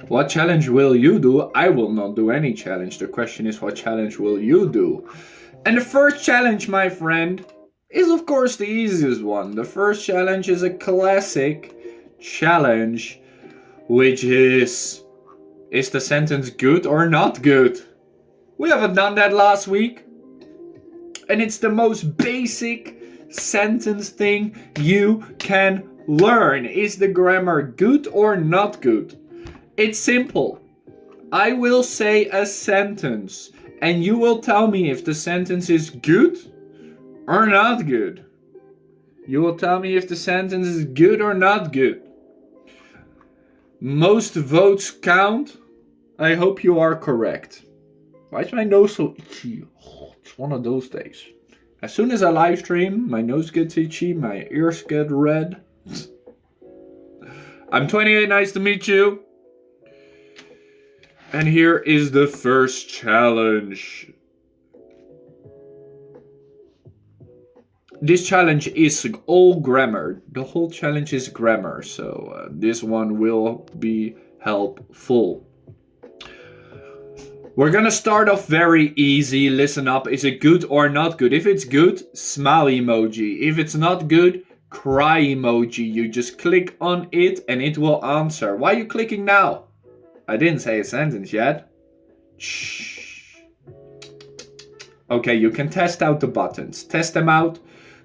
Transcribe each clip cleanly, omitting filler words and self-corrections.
What challenge will you do? I will not do any challenge. The question is, what challenge will you do? And the first challenge, my friend, is of course the easiest one. The first challenge is a classic challenge, which is the sentence good or not good? We haven't done that last week. And it's the most basic sentence thing you can learn. Is the grammar good or not good? It's simple. I will say a sentence and you will tell me if the sentence is good or not good. You will tell me if the sentence is good or not good. Most votes count. I hope you are correct. Why is my nose so itchy? Oh, it's one of those days. As soon as I live stream, my nose gets itchy, my ears get red. I'm 28, nice to meet you. And here is the first challenge. This challenge is all grammar. The whole challenge is grammar, so this one will be helpful. We're gonna start off very easy. Listen up. Is it good or not good? If it's good, smile emoji. If it's not good, cry emoji. You just click on it and it will answer. Why are you clicking now? I didn't say a sentence yet. Shh. Okay, you can test out the buttons. Test them out.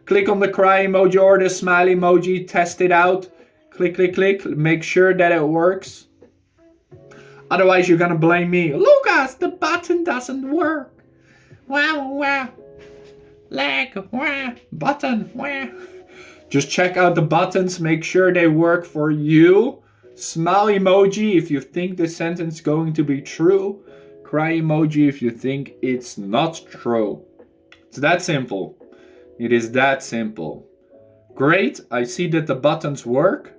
Click on the cry emoji or the smile emoji. Test it out. Click, click, click. Make sure that it works. Otherwise, you're gonna blame me. Lucas, the button doesn't work. Wow. Lag. Button. Just check out the buttons. Make sure they work for you. Smile emoji if you think the sentence is going to be true. Cry emoji if you think it's not true. It's that simple. It is that simple. Great, I see that the buttons work.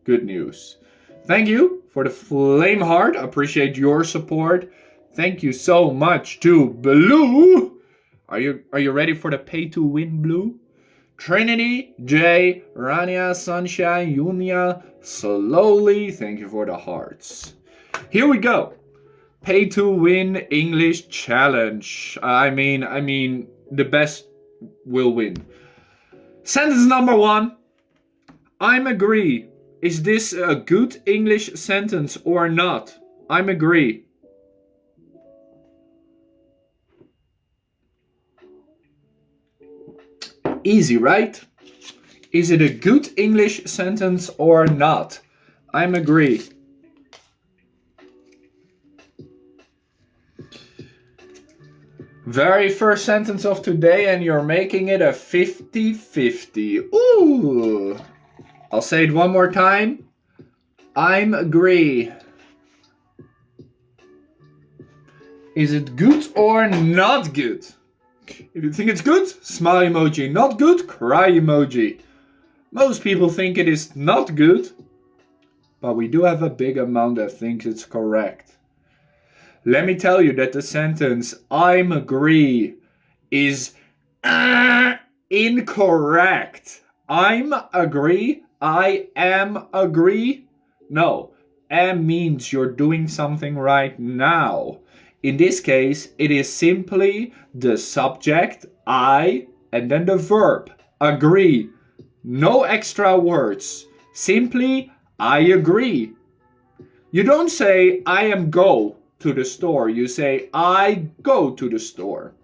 Good news. Thank you for the flame heart. Appreciate your support. Thank you so much to Blue. Are you ready for the pay to win, Blue? Trinity, Jay, Rania, Sunshine, Yunia, Slowly. Thank you for the hearts. Here we go. Pay to win English challenge. I mean, the best will win. Sentence number 1. I'm agree. Is this a good English sentence or not? I'm agree. Easy, right? Is it a good English sentence or not? I'm agree. Very first sentence of today and you're making it a 50-50. Ooh. I'll say it one more time. I'm agree. Is it good or not good? If you think it's good, smile emoji. Not good, cry emoji. Most people think it is not good, but we do have a big amount that thinks it's correct. Let me tell you that the sentence I'm agree is incorrect. I'm agree. I am agree. No, am means you're doing something right now. In this case, it is simply the subject, I, and then the verb, agree. No extra words. Simply, I agree. You don't say, I am go to the store. You say, I go to the store.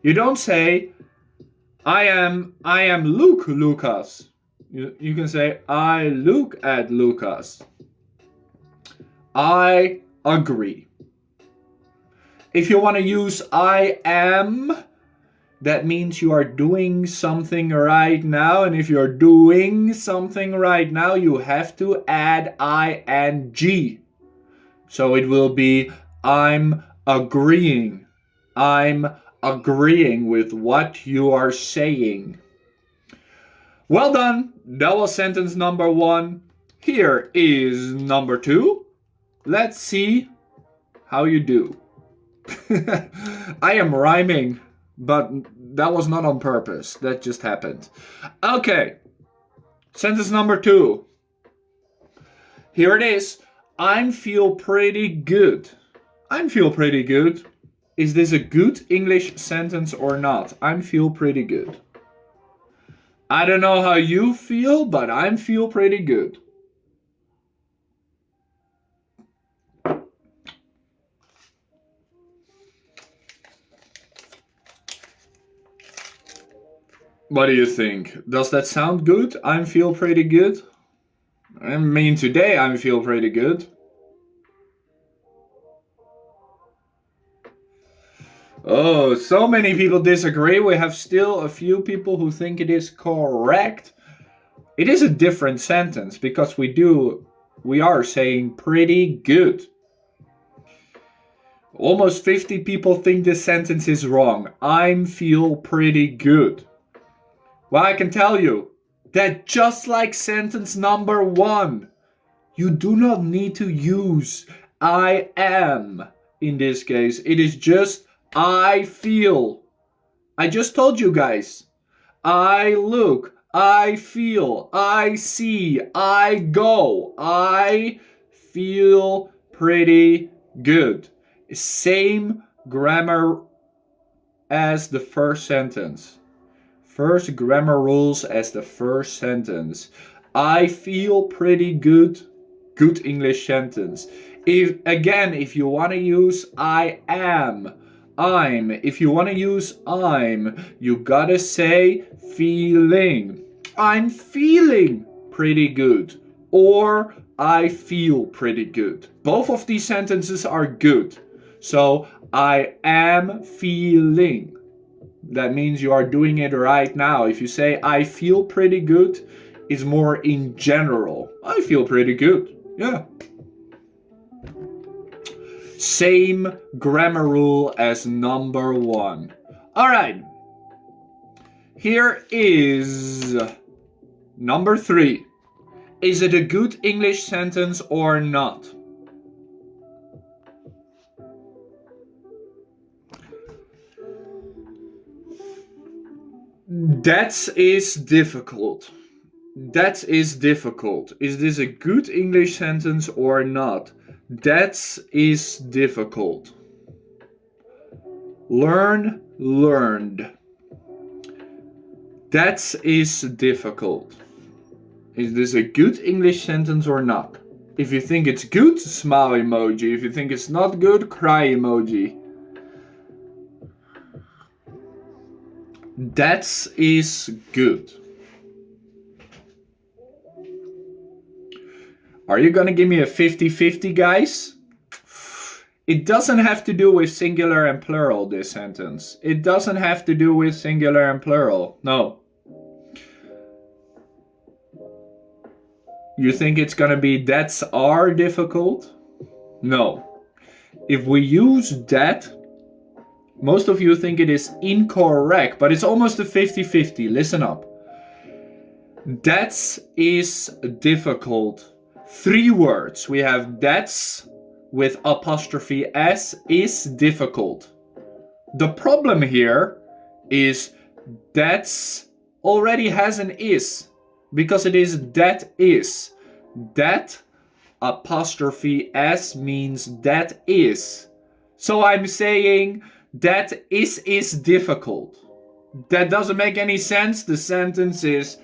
You don't say, I am Lucas. You can say, I look at Lucas. I agree. If you want to use I am, that means you are doing something right now. And if you're doing something right now, you have to add ing. So it will be I'm agreeing. I'm agreeing with what you are saying. Well done. That was sentence number 1. Here is number 2. Let's see how you do. I am rhyming, but that was not on purpose. That just happened. Okay. Sentence number 2. Here it is. I feel pretty good. I feel pretty good. Is this a good English sentence or not? I feel pretty good. I don't know how you feel, but I feel pretty good. What do you think? Does that sound good? I feel pretty good. I mean, today I feel pretty good. Oh, so many people disagree. We have still a few people who think it is correct. It is a different sentence because we are saying pretty good. Almost 50 people think this sentence is wrong. I feel pretty good. Well, I can tell you that just like sentence number 1, you do not need to use I am in this case. It is just I feel. I just told you guys. I look, I feel, I see, I go, I feel pretty good. Same grammar as the first sentence. First grammar rules as the first sentence. I feel pretty good. Good English sentence. If you want to use I am, I'm. If you want to use I'm, you gotta say feeling. I'm feeling pretty good. Or I feel pretty good. Both of these sentences are good. So I am feeling. That means you are doing it right now. If you say I feel pretty good, it's more in general. I feel pretty good. Yeah. Same grammar rule as number 1. All right. Here is number 3. Is it a good English sentence or not? That is difficult. That is difficult. Is this a good English sentence or not? That is difficult. Learn, learned. That is difficult. Is this a good English sentence or not? If you think it's good, smile emoji. If you think it's not good, cry emoji. That is good. Are you gonna give me a 50-50, guys? It doesn't have to do with singular and plural, this sentence. It doesn't have to do with singular and plural. No. You think it's gonna be that's are difficult? No. If we use that, most of you think it is incorrect, but it's almost a 50-50. Listen up. That is difficult. 3 words. We have that's with apostrophe s is difficult. The problem here is that's already has an is because it is that is. That apostrophe s means that is. So I'm saying that is difficult. That doesn't make any sense. The sentence is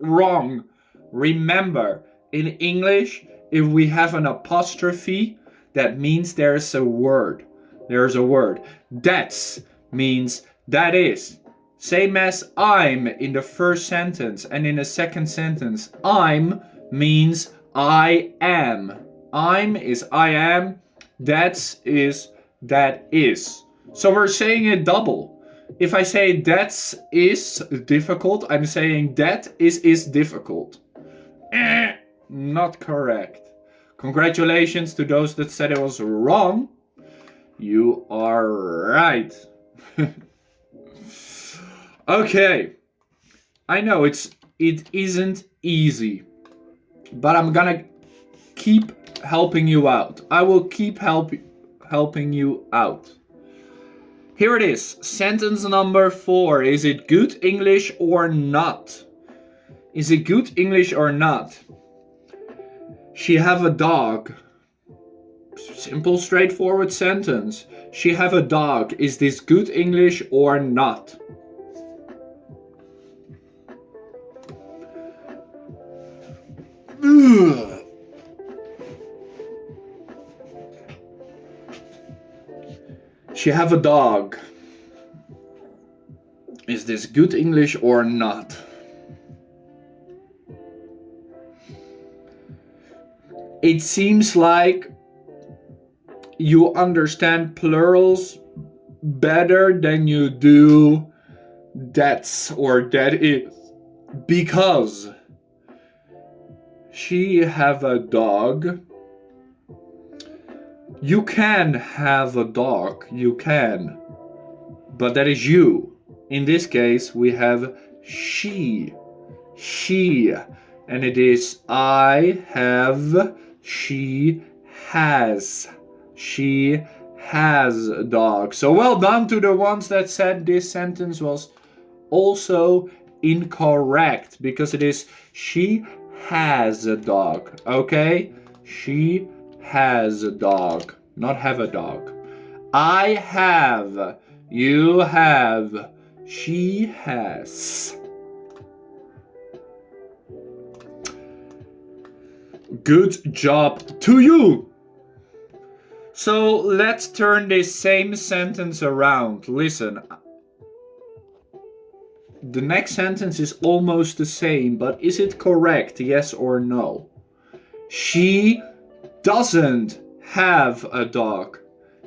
wrong. Remember, in English, if we have an apostrophe, that means there's a word. There's a word. That's means that is. Same as I'm in the first sentence and in the second sentence. I'm means I am. I'm is I am. That's is that is. So we're saying it double. If I say that's is difficult, I'm saying that is difficult. Not correct. Congratulations to those that said it was wrong. You are right. Okay. I know it isn't easy, but I'm gonna keep helping you out. I will keep helping you out. Here it is. Sentence number 4. Is it good English or not? Is it good English or not? She have a dog. Simple, straightforward sentence. She have a dog. Is this good English or not? Ugh. She have a dog. Is this good English or not? It seems like you understand plurals better than you do that's or that is. Because she have a dog. You can have a dog. You can. But that is you. In this case, we have she. She. And it is I have, she has. She has a dog. So well done to the ones that said this sentence was also incorrect. Because it is she has a dog. Okay? She has a dog. Not have a dog. I have. You have. She has. Good job to you. So let's turn this same sentence around. Listen. The next sentence is almost the same, but is it correct? Yes or no? She doesn't have a dog.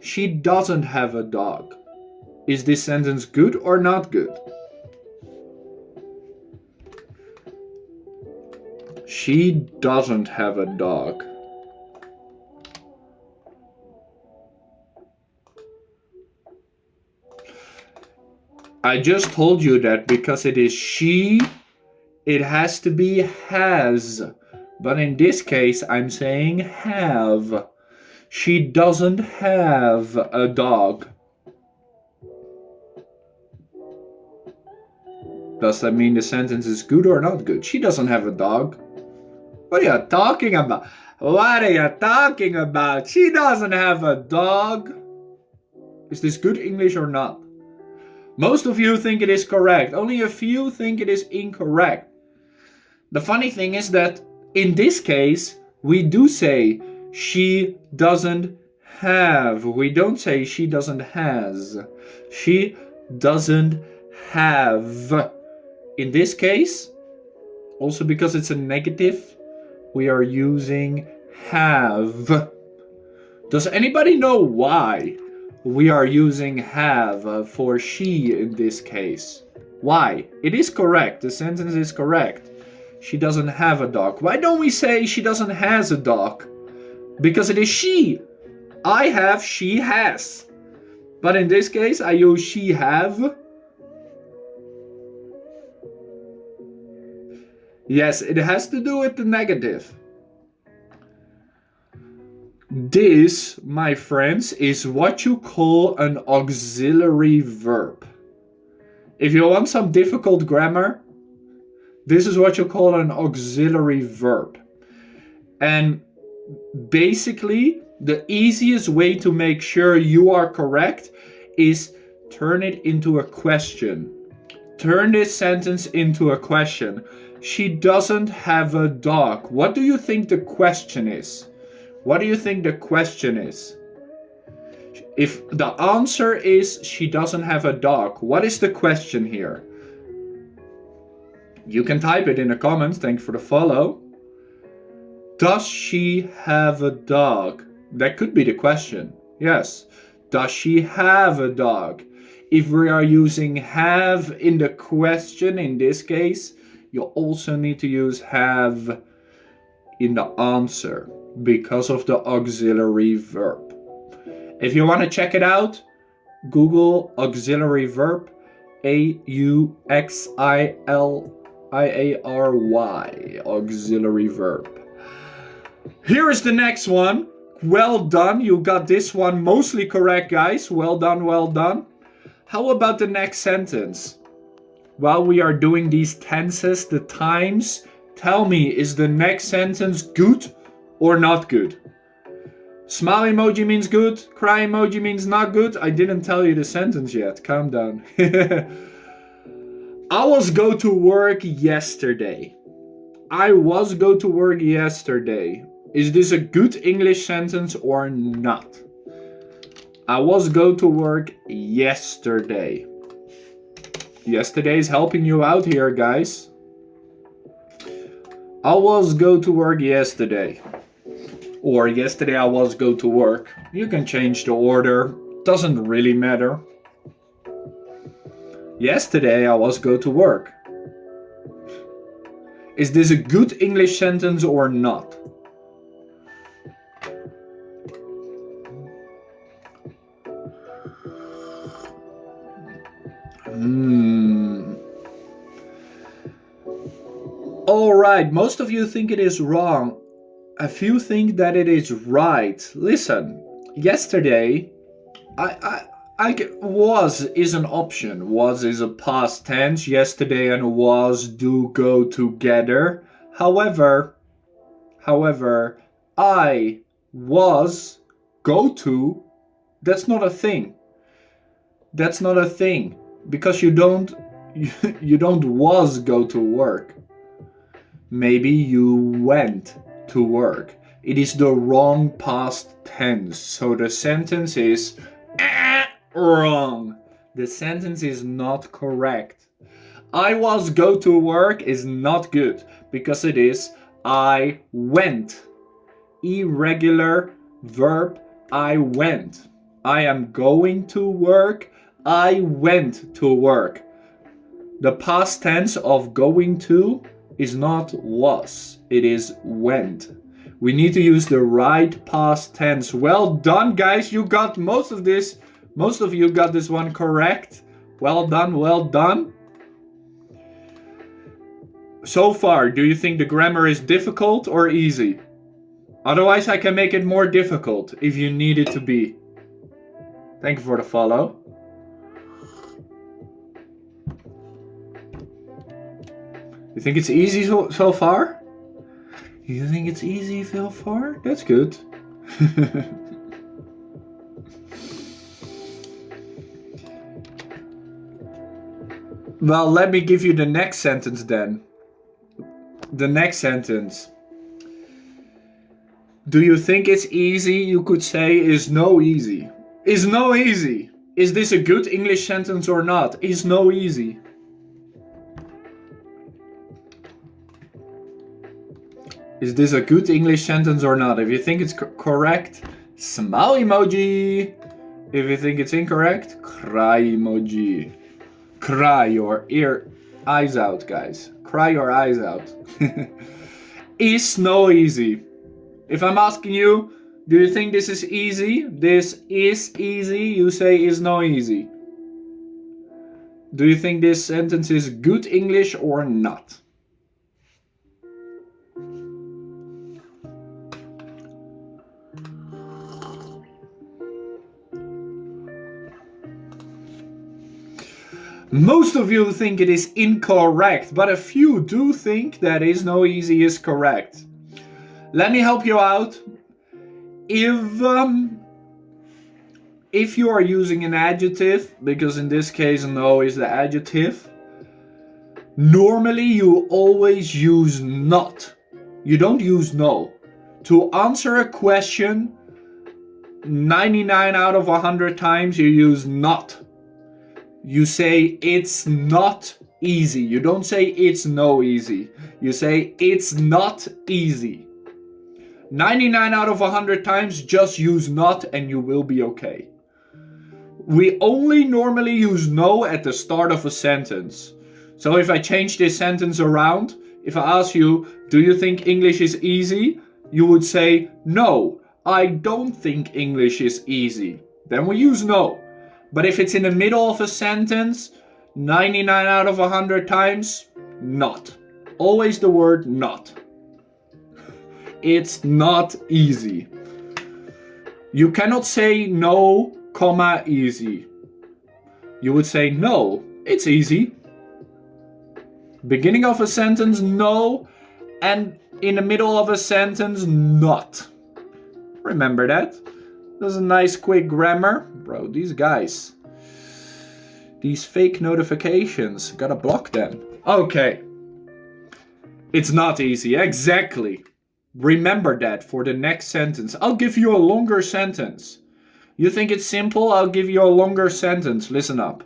She doesn't have a dog. Is this sentence good or not good? She doesn't have a dog. I just told you that because it is she, it has to be has. But in this case, I'm saying have. She doesn't have a dog. Does that mean the sentence is good or not good? She doesn't have a dog. What are you talking about? What are you talking about? She doesn't have a dog. Is this good English or not? Most of you think it is correct. Only a few think it is incorrect. The funny thing is that in this case, we do say she doesn't have. We don't say she doesn't has. She doesn't have. In this case, also because it's a negative, we are using have. Does anybody know why we are using have for she in this case? Why? It is correct. The sentence is correct. She doesn't have a dog. Why don't we say she doesn't has a dog? Because it is she. I have, she has. But in this case, I use she have. Yes, it has to do with the negative. This, my friends, is what you call an auxiliary verb. If you want some difficult grammar, this is what you call an auxiliary verb. And basically, the easiest way to make sure you are correct is turn it into a question. Turn this sentence into a question. She doesn't have a dog. What do you think the question is? What do you think the question is? If the answer is she doesn't have a dog, what is the question here? You can type it in the comments. Thanks for the follow. Does she have a dog? That could be the question. Yes. Does she have a dog? If we are using have in the question, in this case, you also need to use have in the answer because of the auxiliary verb. If you want to check it out, Google auxiliary verb, auxiliary, auxiliary verb. Here is the next one. Well done, you got this one mostly correct, guys. Well done, well done. How about the next sentence? While we are doing these tenses, the times, tell me, is the next sentence good or not good? Smile emoji means good, cry emoji means not good. I didn't tell you the sentence yet. Calm down. I was go to work yesterday. I was go to work yesterday. Is this a good English sentence or not? I was go to work yesterday. Yesterday is helping you out here, guys. I was go to work yesterday. Or yesterday I was go to work. You can change the order. Doesn't really matter. Yesterday I was go to work. Is this a good English sentence or not? Alright, most of you think it is wrong. A few think that it is right. Listen, yesterday, was is an option. Was is a past tense. Yesterday and was do go together. However, I was go to. That's not a thing. That's not a thing because you don't was go to work. Maybe you went to work. It is the wrong past tense. So the sentence is wrong. The sentence is not correct. I was go to work is not good because it is I went. Irregular verb I went. I am going to work. I went to work. The past tense of going to is not was, it is went. We need to use the right past tense. Well done, guys. You got most of this. Most of you got this one correct. Well done, well done. So far, do you think the grammar is difficult or easy? Otherwise, I can make it more difficult if you need it to be. Thank you for the follow. You think it's easy so far? You think it's easy so far? That's good. Well, let me give you the next sentence then. The next sentence. Do you think it's easy? You could say is no easy. Is no easy. Is this a good English sentence or not? Is no easy. Is this a good English sentence or not? If you think it's correct, smile emoji. If you think it's incorrect, cry emoji. Cry your eyes out, guys. Cry your eyes out. Is no easy. If I'm asking you, do you think this is easy? This is easy. You say is no easy. Do you think this sentence is good English or not? Most of you think it is incorrect, but a few do think that is no easy is correct. Let me help you out. If you are using an adjective, because in this case no is the adjective, normally you always use not. You don't use no. To answer a question, 99 out of 100 times you use not. You say it's not easy. You don't say it's no easy. You say it's not easy. 99 out of 100 times just use not and you will be okay. We only normally use no at the start of a sentence. So if I change this sentence around, if I ask you, do you think English is easy? You would say, no, I don't think English is easy. Then we use no. But if it's in the middle of a sentence, 99 out of 100 times, not. Always the word not. It's not easy. You cannot say no, comma, easy. You would say no, it's easy. Beginning of a sentence, no, and In the middle of a sentence, not. Remember that? That's a nice quick grammar. Bro, these guys. These fake notifications. Gotta block them. Okay. It's not easy. Exactly. Remember that for the next sentence. I'll give you a longer sentence. You think it's simple? I'll give you a longer sentence. Listen up.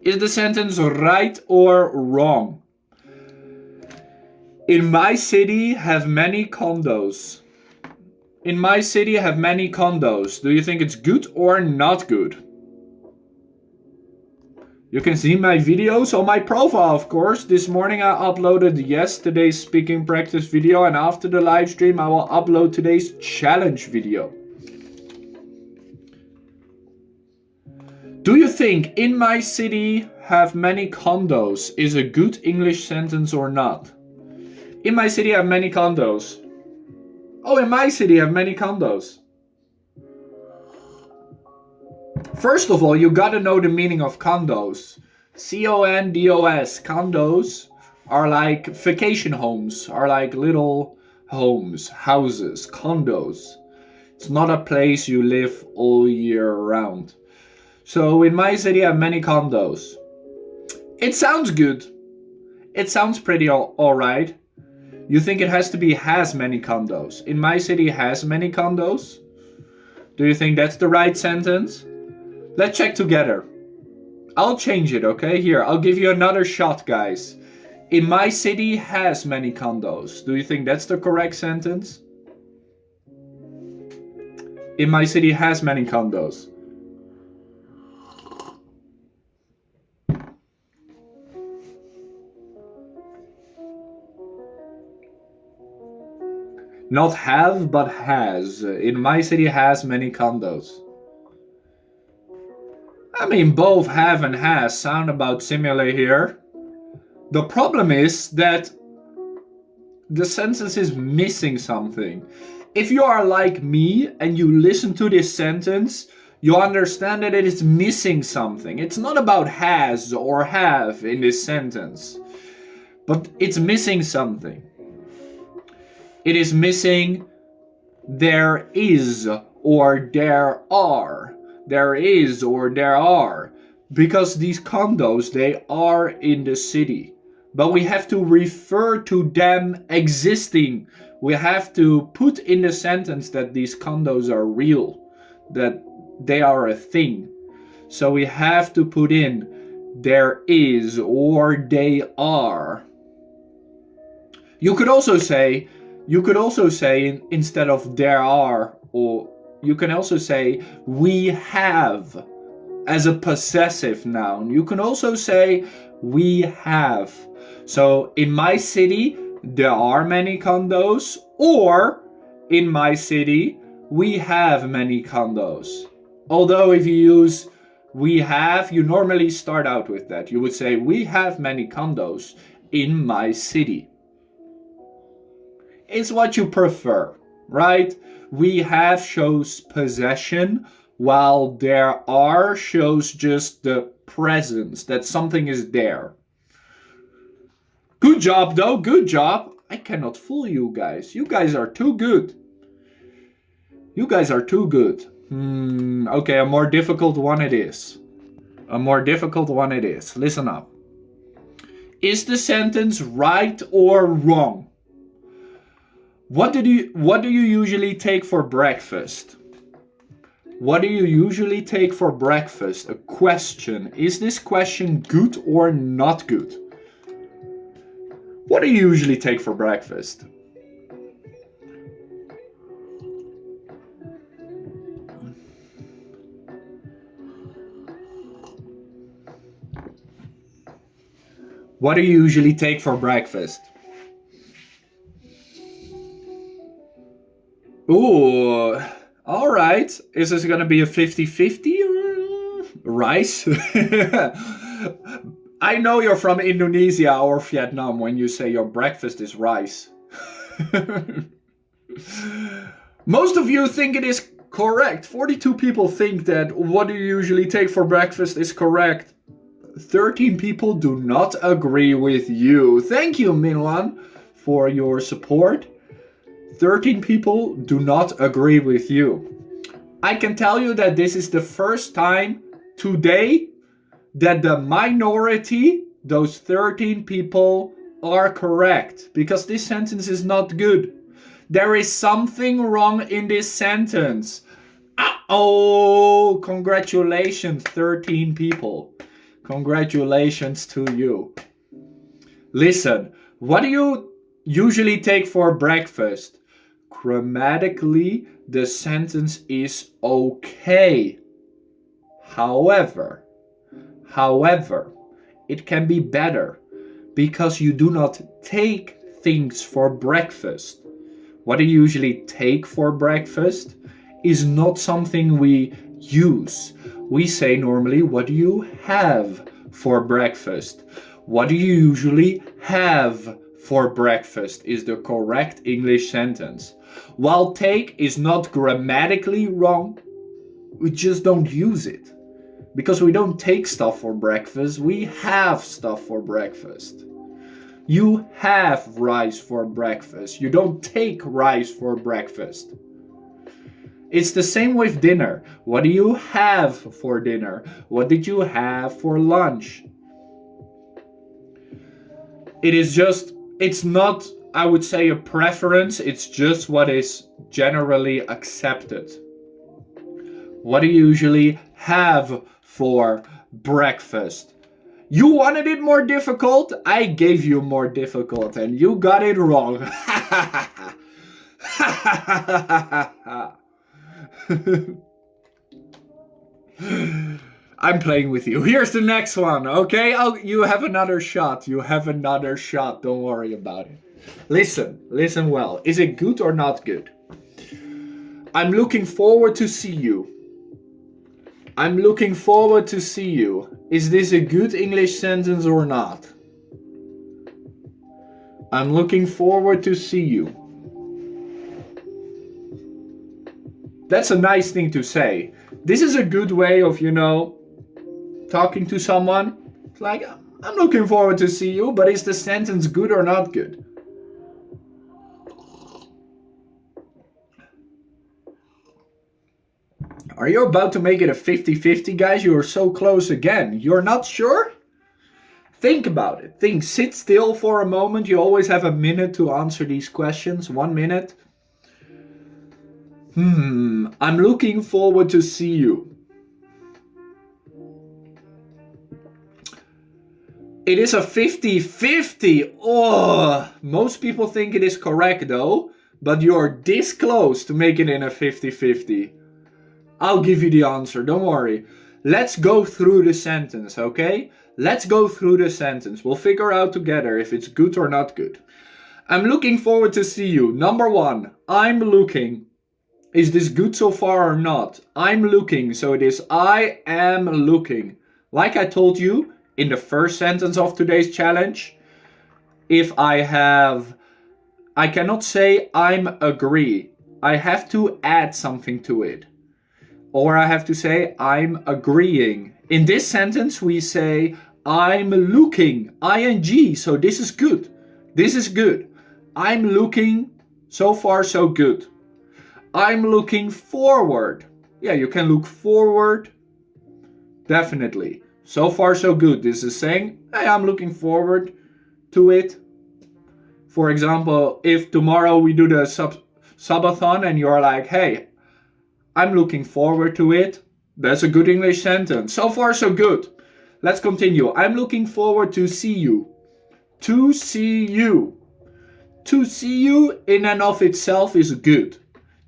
Is the sentence right or wrong? In my city have many condos. In my city have many condos. Do you think it's good or not good? You can see my videos on my profile, of course. This morning I uploaded yesterday's speaking practice video, and after the live stream I will upload today's challenge video. Do you think in my city have many condos is a good English sentence or not? In my city have many condos. Oh, in my city have many condos. First of all, you gotta know the meaning of condos. C-O-N-D-O-S. Condos are like vacation homes, are like little homes, houses, condos. It's not a place you live all year round. So in my city I have many condos. It sounds good. It sounds pretty alright. You think it has to be has many condos. In my city has many condos. Do you think that's the right sentence? Let's check together. I'll change it, okay? Here, I'll give you another shot, guys. In my city has many condos. Do you think that's the correct sentence? In my city has many condos. Not have, but has. In my city has many condos. I mean, both have and has sound about similar here. The problem is that the sentence is missing something. If you are like me and you listen to this sentence, you understand that it is missing something. It's not about has or have in this sentence, but it's missing something. It is missing there is or there are. There is or there are. Because these condos, they are in the city. But we have to refer to them existing. We have to put in the sentence that these condos are real. That they are a thing. So we have to put in there is or they are. You could also say instead of there are, or you can also say we have as a possessive noun. You can also say we have. So in my city there are many condos, or in my city we have many condos. Although if you use we have, you normally start out with that. You would say we have many condos in my city. It's what you prefer, right? We have shows possession, while there are shows just the presence, that something is there. Good job though, good job. I cannot fool you guys. You guys are too good. You guys are too good. Okay, a more difficult one it is. A more difficult one it is. Listen up. Is the sentence right or wrong? What do you usually take for breakfast? What do you usually take for breakfast? A question. Is this question good or not good? What do you usually take for breakfast? What do you usually take for breakfast? Ooh, all right. Is this going to be a 50-50 rice? I know you're from Indonesia or Vietnam when you say your breakfast is rice. Most of you think it is correct. 42 people think that what do you usually take for breakfast is correct. 13 people do not agree with you. Thank you, Minwan, for your support. 13 people do not agree with you. I can tell you that this is the first time today that the minority, those 13 people, are correct. Because this sentence is not good. There is something wrong in this sentence. Oh, congratulations, 13 people. Congratulations to you. Listen, what do you usually take for breakfast? Grammatically, the sentence is okay. However, it can be better because you do not take things for breakfast. What you usually take for breakfast is not something we use. We say normally, what do you have for breakfast? What do you usually have for breakfast is the correct English sentence. While take is not grammatically wrong, we just don't use it. Because we don't take stuff for breakfast, we have stuff for breakfast. You have rice for breakfast. You don't take rice for breakfast. It's the same with dinner. What do you have for dinner? What did you have for lunch? It's not, I would say, a preference. It's just what is generally accepted. What do you usually have for breakfast? You wanted it more difficult? I gave you more difficult and you got it wrong. I'm playing with you. Here's the next one, okay? You have another shot. You have another shot. Don't worry about it. Listen well. Is it good or not good? I'm looking forward to see you. I'm looking forward to see you. Is this a good English sentence or not? I'm looking forward to see you. That's a nice thing to say. This is a good way of, talking to someone. It's like, I'm looking forward to see you, but is the sentence good or not good? Are you about to make it a 50-50, guys? You are so close again. You're not sure? Think about it. Sit still for a moment. You always have a minute to answer these questions. 1 minute. I'm looking forward to see you. It is a 50-50. Oh, most people think it is correct though, but you're this close to make it in a 50-50. I'll give you the answer, don't worry. Let's go through the sentence, okay? Let's go through the sentence. We'll figure out together if it's good or not good. I'm looking forward to see you. Number 1, I'm looking. Is this good so far or not? I'm looking, so it is I am looking. Like I told you in the first sentence of today's challenge, if I cannot say I'm agree. I have to add something to it. Or I have to say I'm agreeing. In this sentence we say I'm looking, ing, so this is good. This is good. I'm looking, so far so good. I'm looking forward. Yeah, you can look forward. Definitely. So far so good. This is saying, hey, I'm looking forward to it. For example, if tomorrow we do the subathon and you're like, hey, I'm looking forward to it. That's a good English sentence. So far so good. Let's continue. I'm looking forward to see you. To see you. To see you in and of itself is good.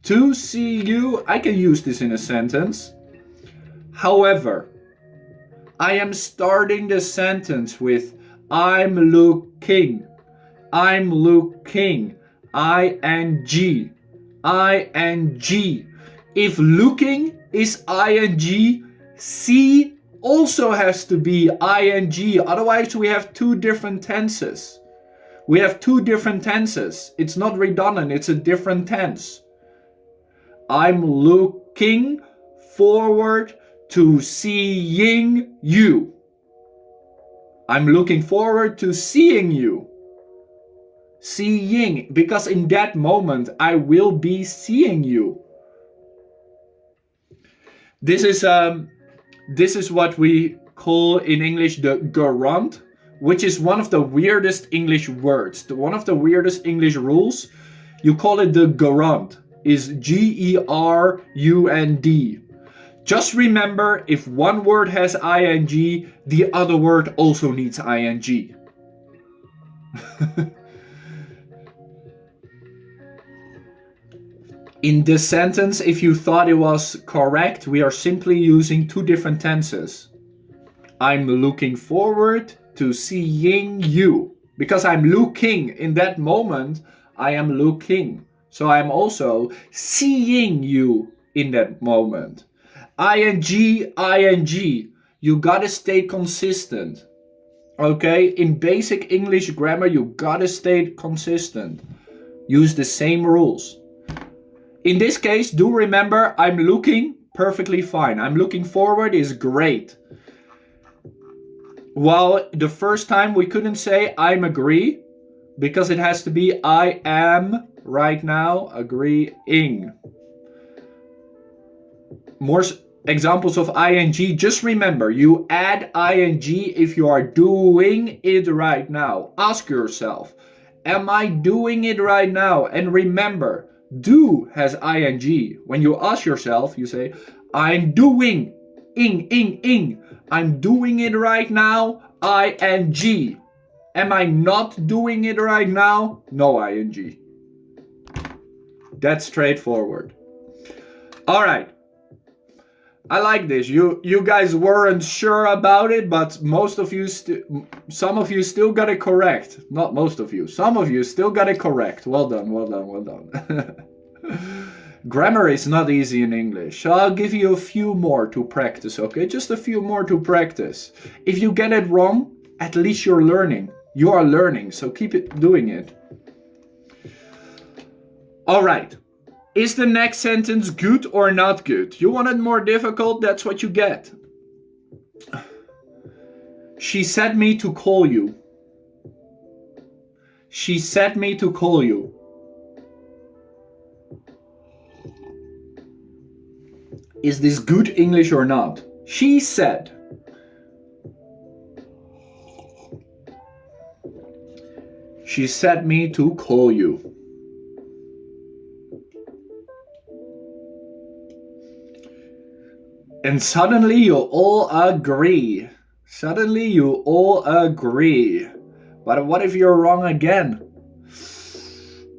To see you, I can use this in a sentence. However, I am starting the sentence with I'm looking. I'm looking. ing. ing. If looking is ing, see also has to be ing. Otherwise we have two different tenses. We have two different tenses. It's not redundant, it's a different tense. I'm looking forward to seeing you. I'm looking forward to seeing you. Seeing, because in that moment I will be seeing you. This is what we call in English the gerund, which is one of the weirdest English words. One of the weirdest English rules. You call it the gerund. Is G-E-R-U-N-D. Just remember, if one word has ing, the other word also needs ing. In this sentence, if you thought it was correct, we are simply using two different tenses. I'm looking forward to seeing you. Because I'm looking. In that moment, I am looking. So I'm also seeing you in that moment. ing. You gotta stay consistent. Okay? In basic English grammar, you gotta stay consistent. Use the same rules. In this case, do remember, I'm looking, perfectly fine. I'm looking forward is great. While the first time we couldn't say I'm agree, because it has to be I am right now agreeing. More examples of ing, just remember, you add ing if you are doing it right now. Ask yourself, am I doing it right now? And remember, do has ing. When you ask yourself, you say, I'm doing, ing. I'm doing it right now, ing. Am I not doing it right now? No ing. That's straightforward. All right. I like this. You guys weren't sure about it, but some of you still got it correct. Not most of you. Some of you still got it correct. Well done. Grammar is not easy in English, so I'll give you a few more to practice, okay? Just a few more to practice. If you get it wrong, at least you're learning. You are learning, so keep it doing it. All right. Is the next sentence good or not good? You want it more difficult? That's what you get. She said me to call you. She said me to call you. Is this good English or not? She said. She said me to call you. And suddenly you all agree. Suddenly you all agree. But what if you're wrong again?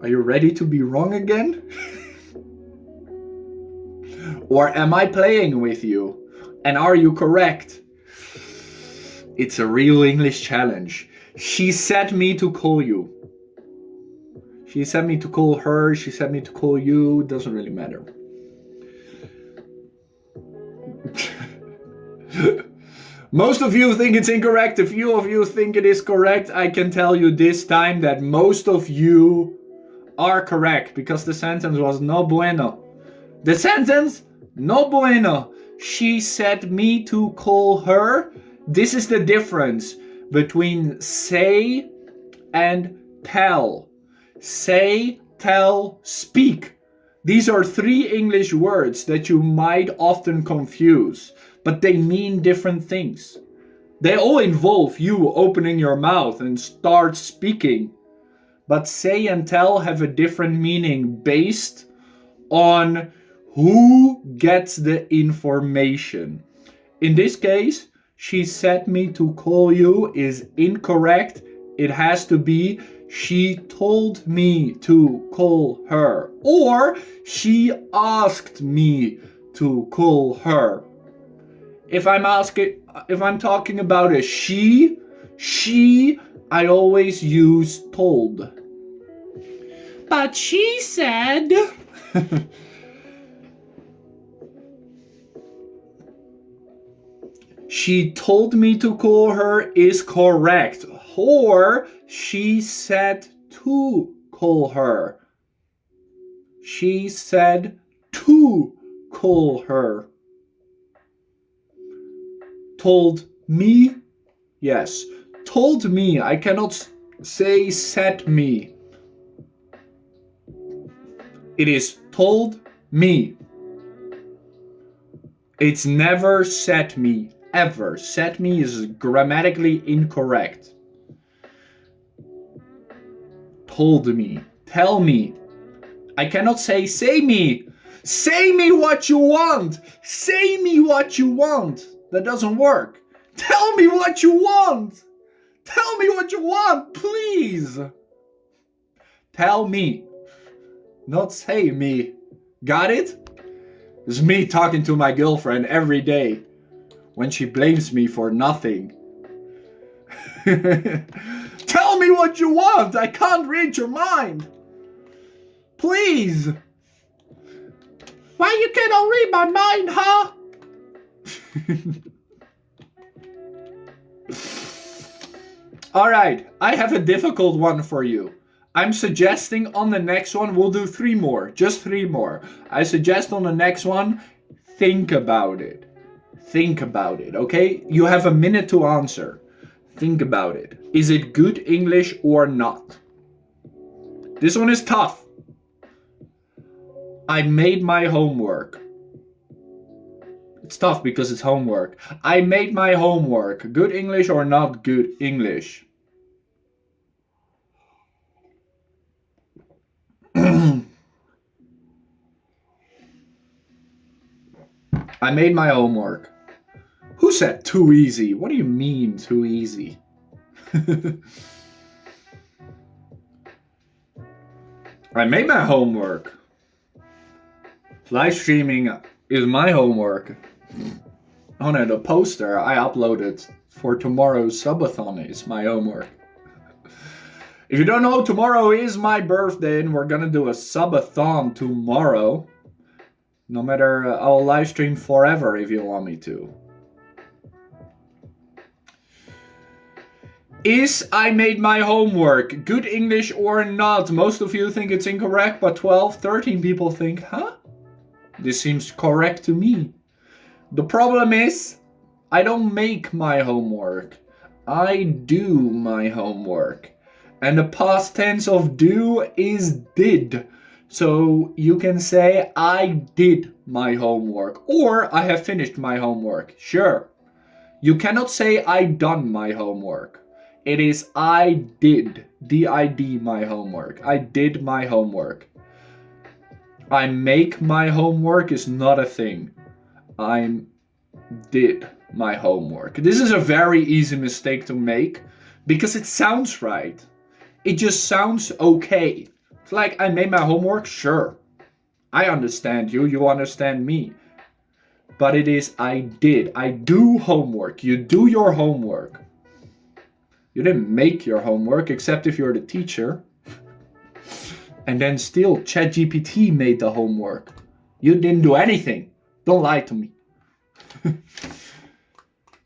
Are you ready to be wrong again? Or am I playing with you? And are you correct? It's a real English challenge. She said me to call you. She said me to call her. She said me to call you. Doesn't really matter. Most of you think it's incorrect. A few of you think it is correct. I can tell you this time that most of you are correct because the sentence was no bueno. The sentence, no bueno. She said me to call her. This is the difference between say and tell. Say, tell, speak. These are three English words that you might often confuse, but they mean different things. They all involve you opening your mouth and start speaking. But say and tell have a different meaning based on who gets the information. In this case, she said me to call you is incorrect. It has to be she told me to call her, or she asked me to call her. If I'm talking about a she, I always use told. But she said. She told me to call her is correct. Or she said to call her. She said to call her. Told me? Yes. Told me. I cannot say said me. It is told me. It's never said me, ever. Said me is grammatically incorrect. Told me. Tell me. I cannot say me. Say me what you want. Say me what you want. That doesn't work. Tell me what you want. Tell me what you want, please. Tell me. Not say me. Got it? It's me talking to my girlfriend every day when she blames me for nothing. Tell me what you want. I can't read your mind. Please. Why you cannot read my mind, huh? Alright, I have a difficult one for you. I'm suggesting on the next one, we'll do 3 more. Just 3 more. I suggest on the next one, think about it. Think about it, okay? You have a minute to answer. Think about it. Is it good English or not? This one is tough. I made my homework. It's tough because it's homework. I made my homework. Good English or not good English? I made my homework. Who said too easy? What do you mean too easy? I made my homework. Live streaming is my homework. Oh no, the poster I uploaded for tomorrow's subathon is my homework. If you don't know, tomorrow is my birthday and we're gonna do a subathon tomorrow. No matter, I'll live stream forever if you want me to. Is I made my homework good English or not? Most of you think it's incorrect, but 12, 13 people think, huh? This seems correct to me. The problem is, I don't make my homework. I do my homework. And the past tense of do is did. So you can say I did my homework or I have finished my homework. Sure. You cannot say I done my homework. It is I did. D-I-D my homework. I did my homework. I make my homework is not a thing. I did my homework. This is a very easy mistake to make because it sounds right. It just sounds okay. It's like I made my homework, sure. I understand you, you understand me. But it is I did. I do homework. You do your homework. You didn't make your homework except if you're the teacher. And then still ChatGPT made the homework. You didn't do anything. Don't lie to me.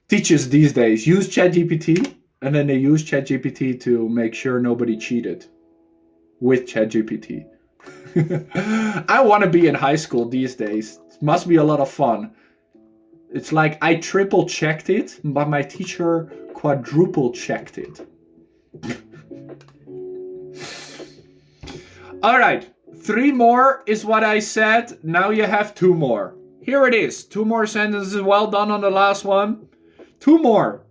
Teachers these days use ChatGPT and then they use ChatGPT to make sure nobody cheated with ChatGPT. I want to be in high school these days. It must be a lot of fun. It's like I triple checked it, but my teacher quadruple checked it. Alright, 3 more is what I said. Now you have 2 more. Here it is. 2 more sentences. Well done on the last one. 2 more.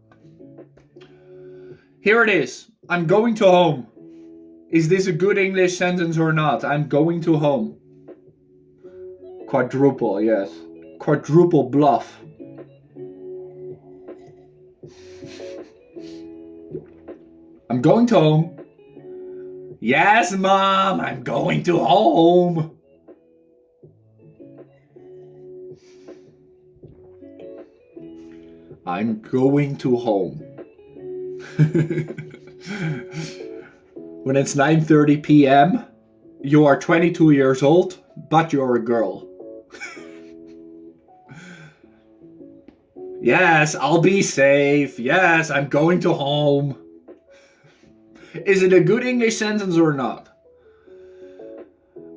Here it is. I'm going to home. Is this a good English sentence or not? I'm going to home. Quadruple, yes. Quadruple bluff. I'm going to home. Yes, Mom, I'm going to home. I'm going to home. When it's 9:30 p.m., you are 22 years old, but you're a girl. Yes, I'll be safe. Yes, I'm going to home. Is it a good English sentence or not?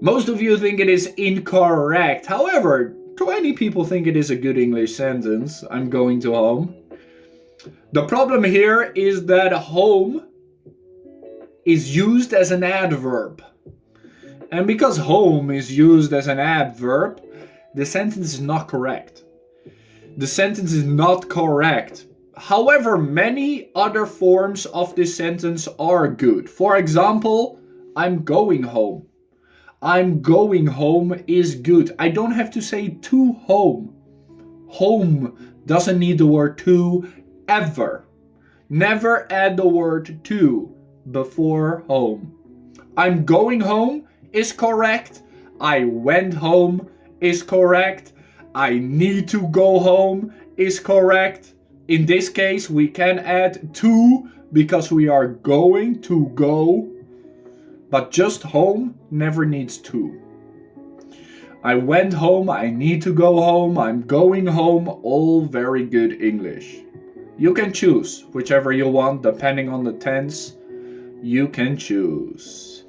Most of you think it is incorrect. However, 20 people think it is a good English sentence. I'm going to home. The problem here is that home is used as an adverb. And because home is used as an adverb, the sentence is not correct. The sentence is not correct. However, many other forms of this sentence are good. For example, I'm going home. I'm going home is good. I don't have to say to home. Home doesn't need the word to ever. Never add the word to before home. I'm going home is correct. I went home is correct. I need to go home is correct. In this case, we can add to because we are going to go. But just home never needs to. I went home, I need to go home, I'm going home, all very good English. You can choose whichever you want, depending on the tense. You can choose.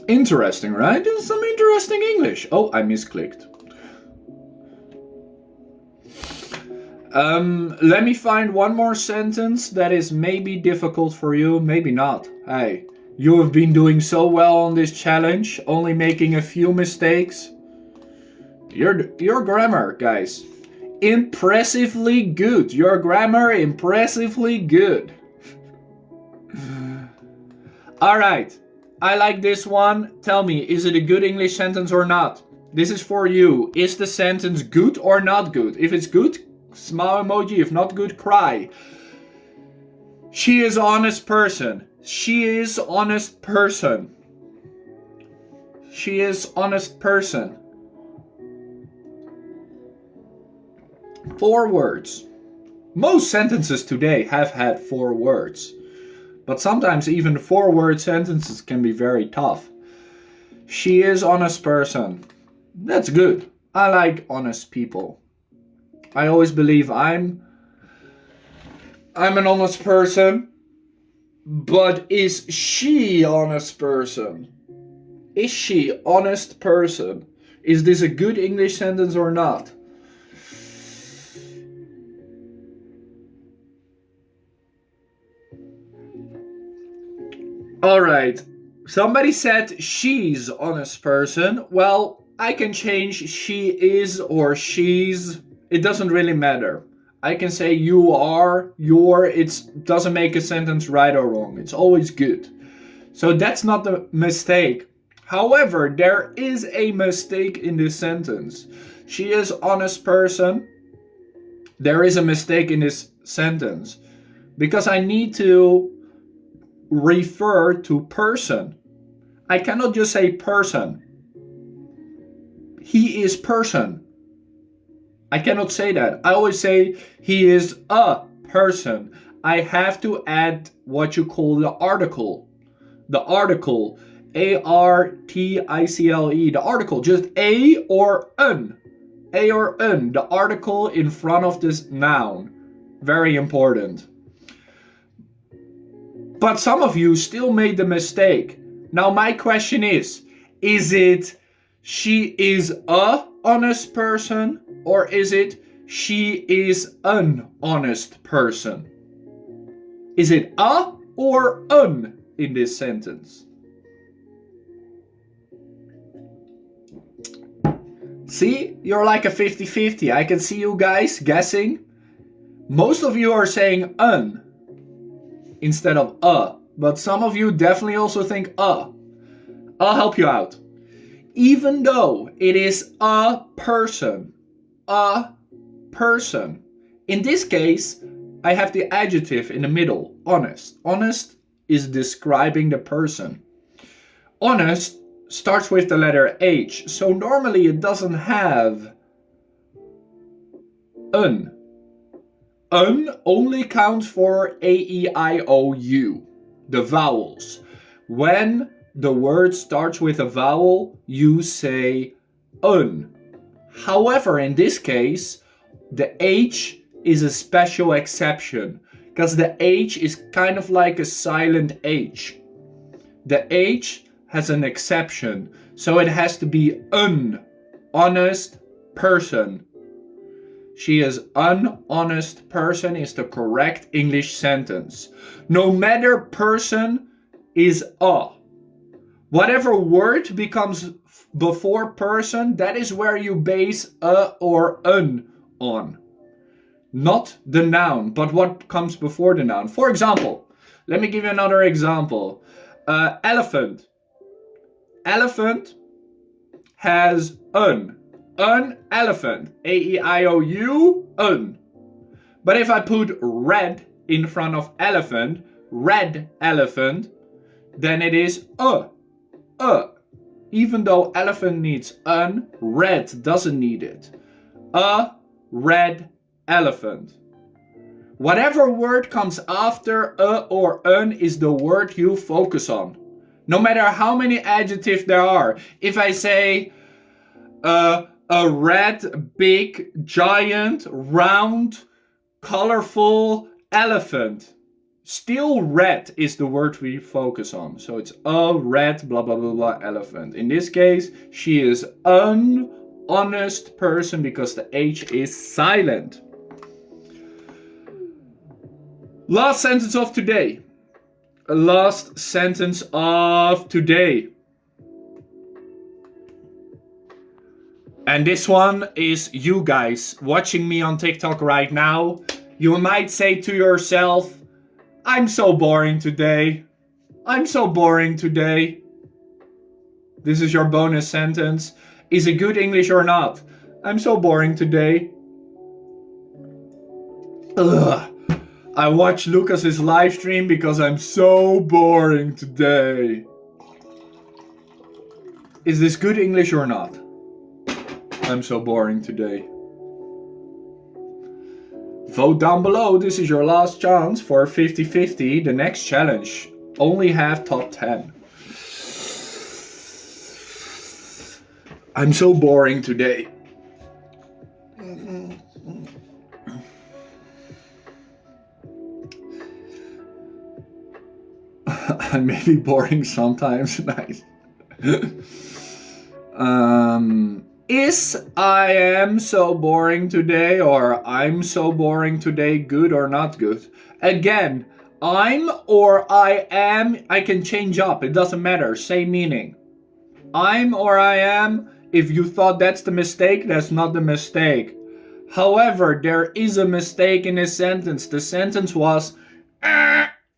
Interesting, right? Some interesting English. Oh, I misclicked. Let me find one more sentence that is maybe difficult for you, maybe not. Hey, you have been doing so well on this challenge, only making a few mistakes. Your grammar, guys, impressively good. Your grammar, impressively good. Alright, I like this one. Tell me, is it a good English sentence or not? This is for you. Is the sentence good or not good? If it's good, smile emoji. If not good, cry. She is honest person. She is honest person. She is honest person. 4 words. Most sentences today have had 4 words. But sometimes even 4-word sentences can be very tough. She is honest person. That's good. I like honest people. I always believe I'm an honest person. But is she honest person? Is she honest person? Is this a good English sentence or not? Alright, somebody said she's honest person. Well, I can change she is or she's. It doesn't really matter. I can say you are, your. It doesn't make a sentence right or wrong. It's always good. So that's not the mistake. However, there is a mistake in this sentence. She is honest person. There is a mistake in this sentence. Because I need to refer to person. I cannot just say person. He is person. I cannot say that. I always say he is a person. I have to add what you call the article. The article. A-R-T-I-C-L-E. The article. Just a or an. A or an. The article in front of this noun. Very important. But some of you still made the mistake. Now my question is it she is a honest person or is it she is an honest person? Is it a or an in this sentence? See, you're like a 50-50. I can see you guys guessing. Most of you are saying an instead of a. But some of you definitely also think a. I'll help you out. Even though it is a person. A person. In this case, I have the adjective in the middle. Honest. Honest is describing the person. Honest starts with the letter H. So normally it doesn't have an. An only counts for A-E-I-O-U, the vowels. When the word starts with a vowel, you say un. However, in this case, the H is a special exception because the H is kind of like a silent H. The H has an exception, so it has to be an honest person. She is an honest person is the correct English sentence. No matter person is a. Whatever word becomes before person, that is where you base a or an on. Not the noun, but what comes before the noun. For example, let me give you another example. Elephant. Elephant has an. An elephant. A-E-I-O-U, an. But if I put red in front of elephant, red elephant, then it is a. Even though elephant needs an, red doesn't need it. A red elephant. Whatever word comes after a or an is the word you focus on. No matter how many adjectives there are. If I say a red, big, giant, round, colorful elephant, still red is the word we focus on. So it's a red blah blah blah blah elephant. In this case, she is an honest person because the H is silent. Last sentence of today. Last sentence of today. And this one is you guys watching me on TikTok right now. You might say to yourself, I'm so boring today. I'm so boring today. This is your bonus sentence. Is it good English or not? I'm so boring today. Ugh. I watched Lucas's live stream because I'm so boring today. Is this good English or not? I'm so boring today. Vote down below. This is your last chance for 50-50. The next challenge. Only have top 10. I'm so boring today. I may be boring sometimes. Nice. Is I am so boring today or I'm so boring today good or not good? Again, I'm or I am, I can change up. It doesn't matter. Same meaning. I'm or I am, if you thought that's the mistake, that's not the mistake. However, there is a mistake in this sentence. The sentence was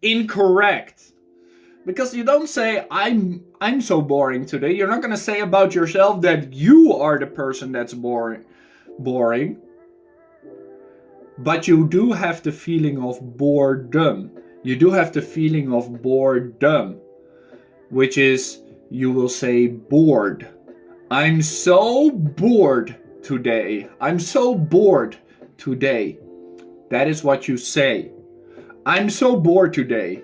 incorrect. Because you don't say, I'm so boring today. You're not going to say about yourself that you are the person that's boring. But you do have the feeling of boredom. You do have the feeling of boredom. Which is, you will say bored. I'm so bored today. I'm so bored today. That is what you say. I'm so bored today.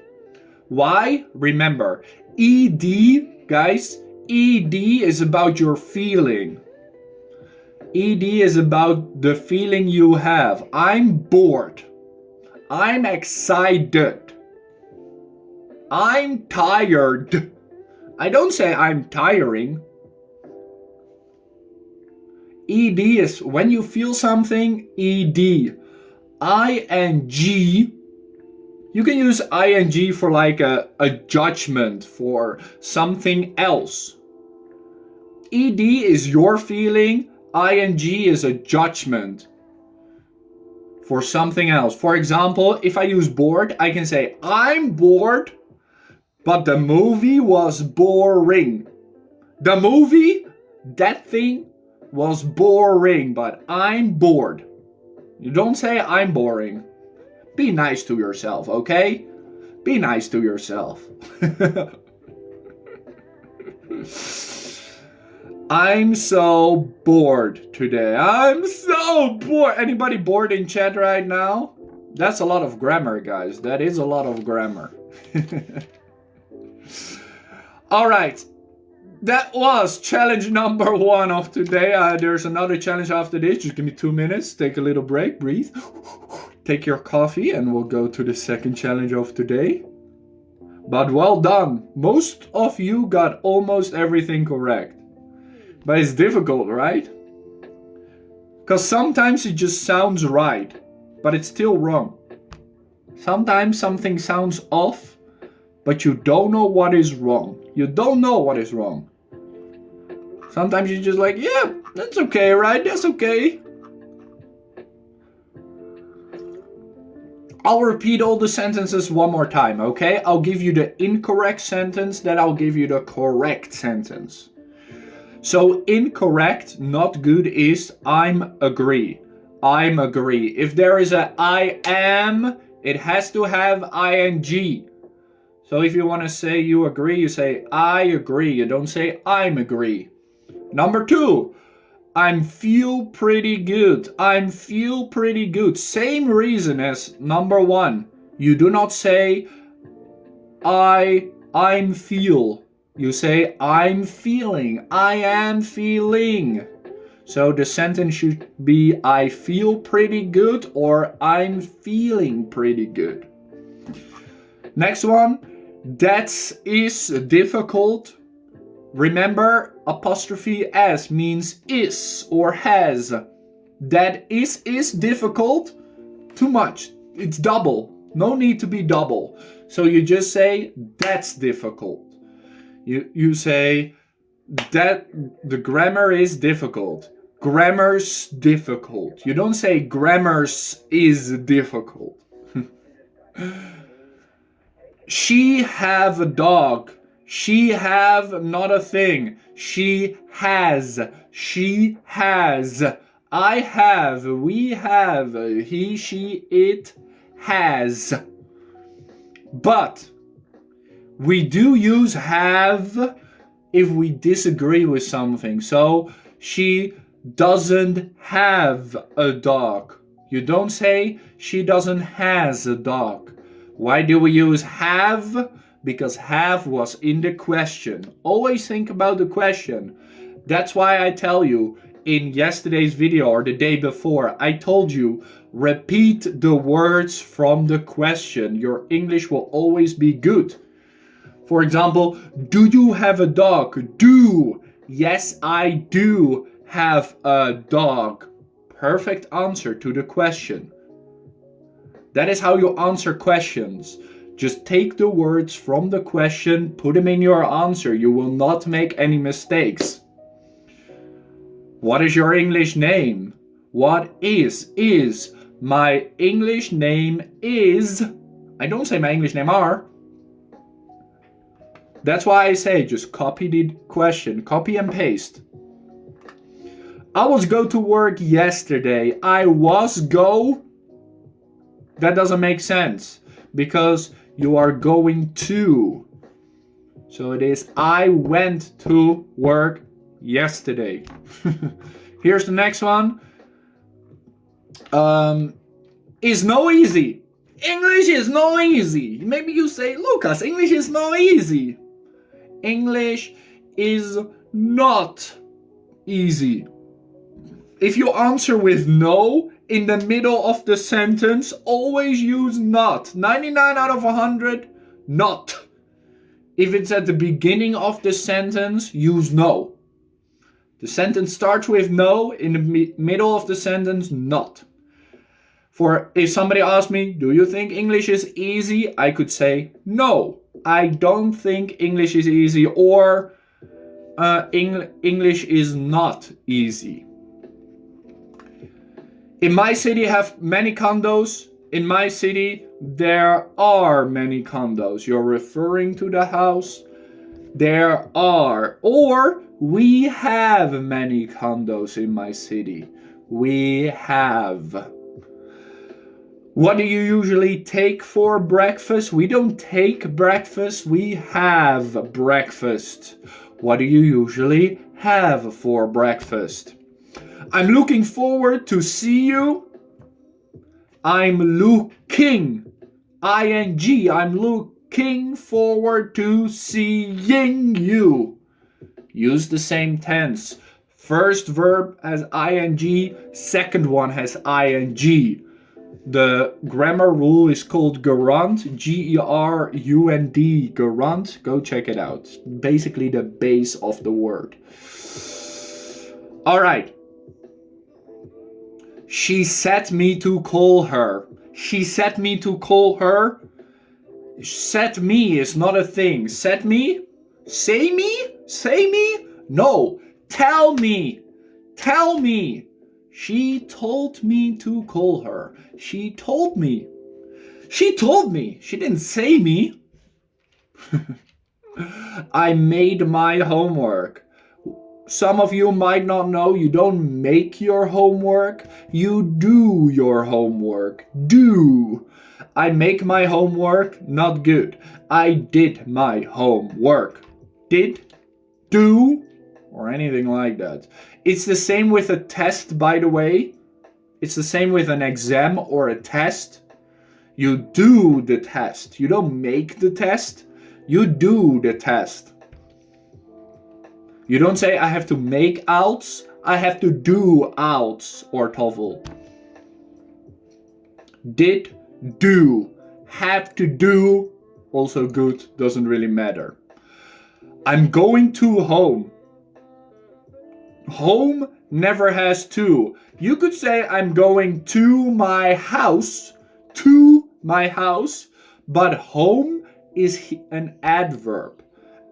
Why? Remember, ED, guys, ED is about your feeling. ED is about the feeling you have. I'm bored. I'm excited. I'm tired. I don't say I'm tiring. ED is when you feel something, ED. ING. You can use ing for like a judgment for something else. Ed is your feeling, ing is a judgment for something else. For example, if I use bored, I can say I'm bored, but the movie was boring. The movie, that thing, was boring, but I'm bored. You don't say I'm boring. Be nice to yourself, okay? Be nice to yourself. I'm so bored today. I'm so bored. Anybody bored in chat right now? That's a lot of grammar, guys. That is a lot of grammar. All right. That was challenge number 1 of today. There's another challenge after this. Just give me 2 minutes. Take a little break. Breathe. Take your coffee and we'll go to the second challenge of today. But well done. Most of you got almost everything correct. But it's difficult, right? Because sometimes it just sounds right, but it's still wrong. Sometimes something sounds off, but you don't know what is wrong. You don't know what is wrong. Sometimes you're just like, yeah, that's okay, right? That's okay. I'll repeat all the sentences one more time, okay? I'll give you the incorrect sentence, then I'll give you the correct sentence. So incorrect, not good, is I'm agree. I'm agree. If there is a I am, it has to have ing. So if you want to say you agree, you say I agree. You don't say I'm agree. Number 2, I'm feel pretty good. I'm feel pretty good. Same reason as number 1. You do not say I'm feel. You say I'm feeling. I am feeling. So the sentence should be I feel pretty good or I'm feeling pretty good. Next one. That is difficult. Remember, apostrophe s means is or has. That is difficult. Too much. It's double. No need to be double. So you just say that's difficult. You say that the grammar is difficult. Grammar's difficult. You don't say grammar's is difficult. She have a dog. She have not a thing. She has. She has. I have. We have. He, she, it has. But we do use have if we disagree with something. So she doesn't have a dog. You don't say she doesn't has a dog. Why do we use have? Because have was in the question. Always think about the question. That's why I tell you in yesterday's video or the day before, I told you repeat the words from the question. Your English will always be good. For example, do you have a dog? Do. Yes, I do have a dog. Perfect answer to the question. That is how you answer questions. Just take the words from the question, put them in your answer. You will not make any mistakes. What is your English name? What is? My English name is. I don't say my English name are. That's why I say just copy the question, copy and paste. I was go to work yesterday. I was go. That doesn't make sense because you are going to. So it is I went to work yesterday. Here's the next one. Is no easy. English is no easy. Maybe you say, Lucas, English is no easy. English is not easy. If you answer with no in the middle of the sentence, always use not. 99 out of 100, not. If it's at the beginning of the sentence, use no. The sentence starts with no, in the middle of the sentence, not. For if somebody asks me, do you think English is easy? I could say, no, I don't think English is easy, or English is not easy. In my city have many condos. In my city there are many condos. You're referring to the house. There are. Or we have many condos in my city. We have. What do you usually take for breakfast? We don't take breakfast. We have breakfast. What do you usually have for breakfast? I'm looking forward to see you. I'm looking. ing. I'm looking forward to seeing you. Use the same tense. First verb has ing. Second one has ing. The grammar rule is called gerund. G-E-R-U-N-D. Gerund. Go check it out. Basically the base of the word. All right. She said me to call her. She said me to call her. Said me is not a thing. Said me? Say me? Say me? No. Tell me. Tell me. She told me to call her. She told me. She told me. She didn't say me. I made my homework. Some of you might not know you don't make your homework, you do your homework. Do. I make my homework, not good. I did my homework. Did, do, or anything like that. It's the same with a test, by the way. It's the same with an exam or a test. You do the test. You don't make the test. You do the test. You don't say, I have to make outs. I have to do outs or TOEFL. Did, do. Have to do. Also good. Doesn't really matter. I'm going to home. Home never has to. You could say, I'm going to my house. To my house. But home is an adverb.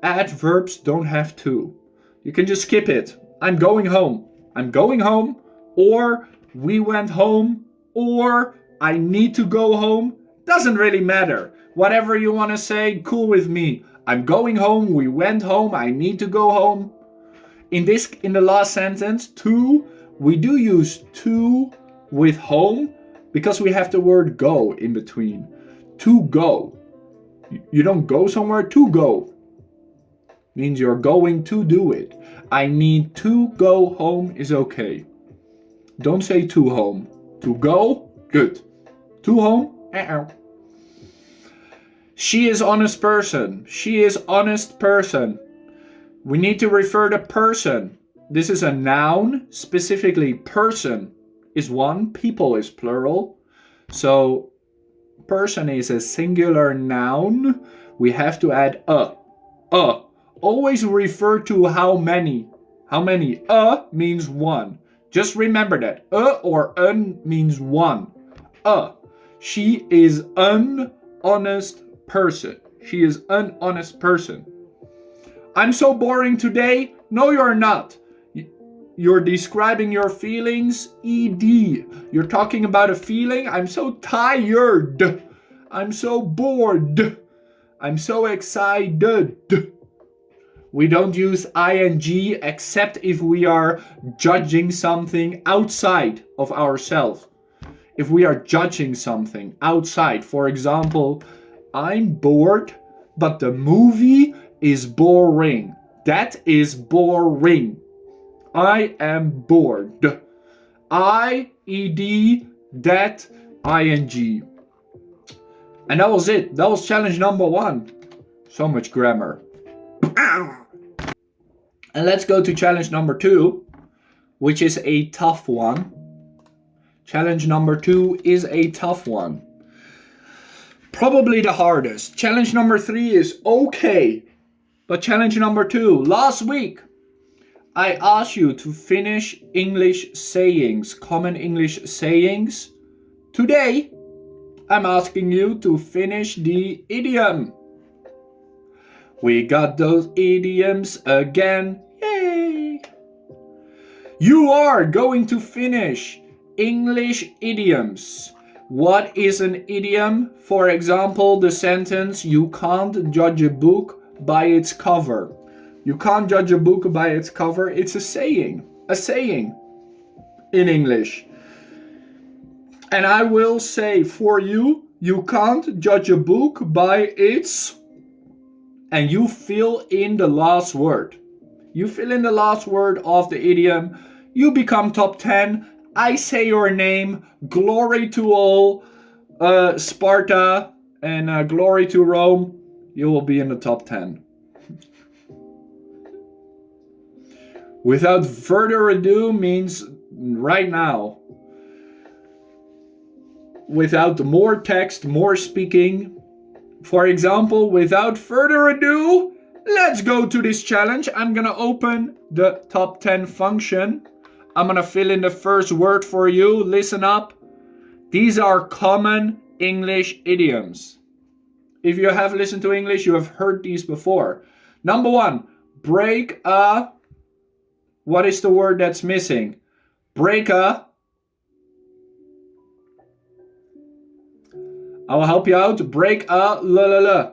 Adverbs don't have to. You can just skip it. I'm going home. I'm going home. Or we went home. Or I need to go home. Doesn't really matter. Whatever you want to say, cool with me. I'm going home. We went home. I need to go home. In the last sentence, to, we do use to with home because we have the word go in between. To go. You don't go somewhere, to go. Means you're going to do it. I need to go home is okay. Don't say to home. To go, good. To home, She is honest person. She is honest person. We need to refer to person. This is a noun. Specifically, person is one. People is plural. So, person is a singular noun. We have to add a. Always refer to how many. How many? A means one. Just remember that. A or un means one. She is an honest person. She is an honest person. I'm so boring today. No, you're not. You're describing your feelings. ED. You're talking about a feeling. I'm so tired. I'm so bored. I'm so excited. We don't use ing except if we are judging something outside of ourselves. If we are judging something outside, for example, I'm bored, but the movie is boring. That is boring. I am bored. I-E-D, that, ing. And that was it. That was challenge number 1. So much grammar. And let's go to challenge number 2, which is a tough one. Challenge number 2 is a tough one. Probably the hardest. Challenge number 3 is okay. But challenge number 2, last week, I asked you to finish English sayings, common English sayings. Today, I'm asking you to finish the idiom. We got those idioms again. Yay! You are going to finish English idioms. What is an idiom? For example, the sentence, you can't judge a book by its cover. You can't judge a book by its cover. It's a saying in English. And I will say for you, you can't judge a book by its, and you fill in the last word. You fill in the last word of the idiom. You become top 10. I say your name. Glory to all Sparta and glory to Rome. You will be in the top 10. Without further ado means right now. Without more text, more speaking. For example, without further ado, let's go to this challenge. I'm gonna open the top 10 function. I'm gonna fill in the first word for you. Listen up. These are common English idioms. If you have listened to English, you have heard these before. Number 1, break a... What is the word that's missing? Break a... I will help you out. Break a la la la.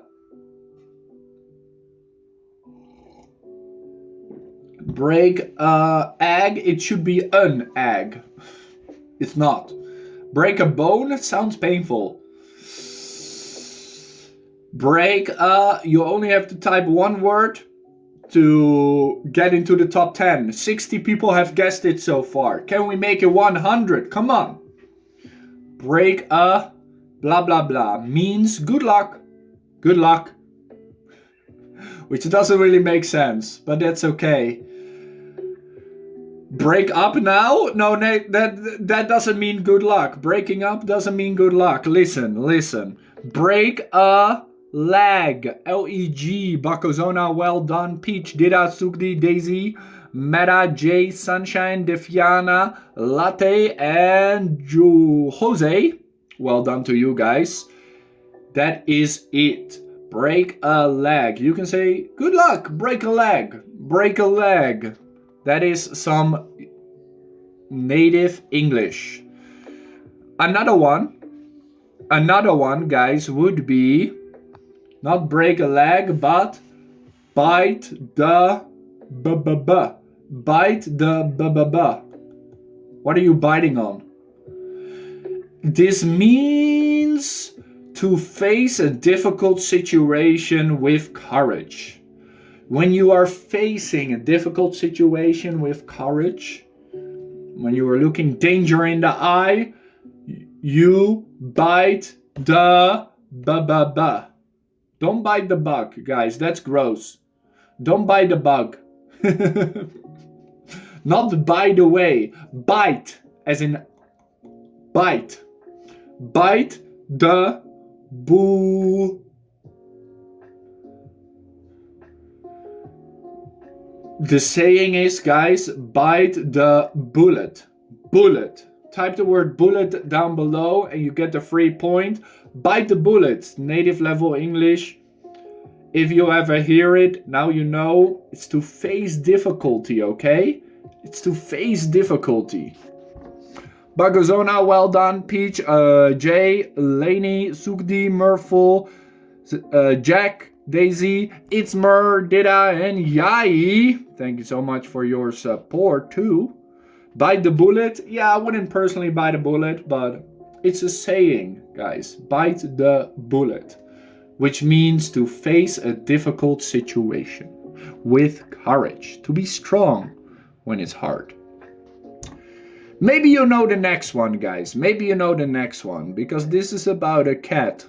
Break a egg. It should be an egg. It's not. Break a bone. It sounds painful. Break a... You only have to type one word to get into the top 10. 60 people have guessed it so far. Can we make it 100? Come on. Break a... Blah blah blah means good luck. Good luck. Which doesn't really make sense, but that's okay. Break up now? No, that doesn't mean good luck. Breaking up doesn't mean good luck. Listen. Break a leg. Leg. Bakozona, well done. Peach, Dida, Sugdi, Daisy, Meta, Jay, Sunshine, Defiana, Latte, and Jose. Well done to you guys. That is it. Break a leg. You can say, good luck, break a leg. Break a leg. That is some native English. Another one, guys, would be not break a leg, but bite the b-b-b. Bite the b-b-b. What are you biting on? This means to face a difficult situation with courage. When you are facing a difficult situation with courage, when you are looking danger in the eye, you bite the ba-ba-ba. Don't bite the bug, guys. That's gross. Don't bite the bug. Not by the way. Bite, as in bite. Bite the bull. The saying is, guys, bite the bullet. Bullet. Type the word bullet down below and you get the free point. Bite the bullet. Native level English. If you ever hear it, now you know it's to face difficulty, okay? It's to face difficulty. Bagazona, well done. Peach, Jay, Laney, Sugdi, Murful, Jack, Daisy, Itzmer, Dida, and Yai. Thank you so much for your support too. Bite the bullet. Yeah, I wouldn't personally bite a bullet, but it's a saying, guys. Bite the bullet. Which means to face a difficult situation with courage. To be strong when it's hard. Maybe you know the next one, guys. Maybe you know the next one. Because this is about a cat.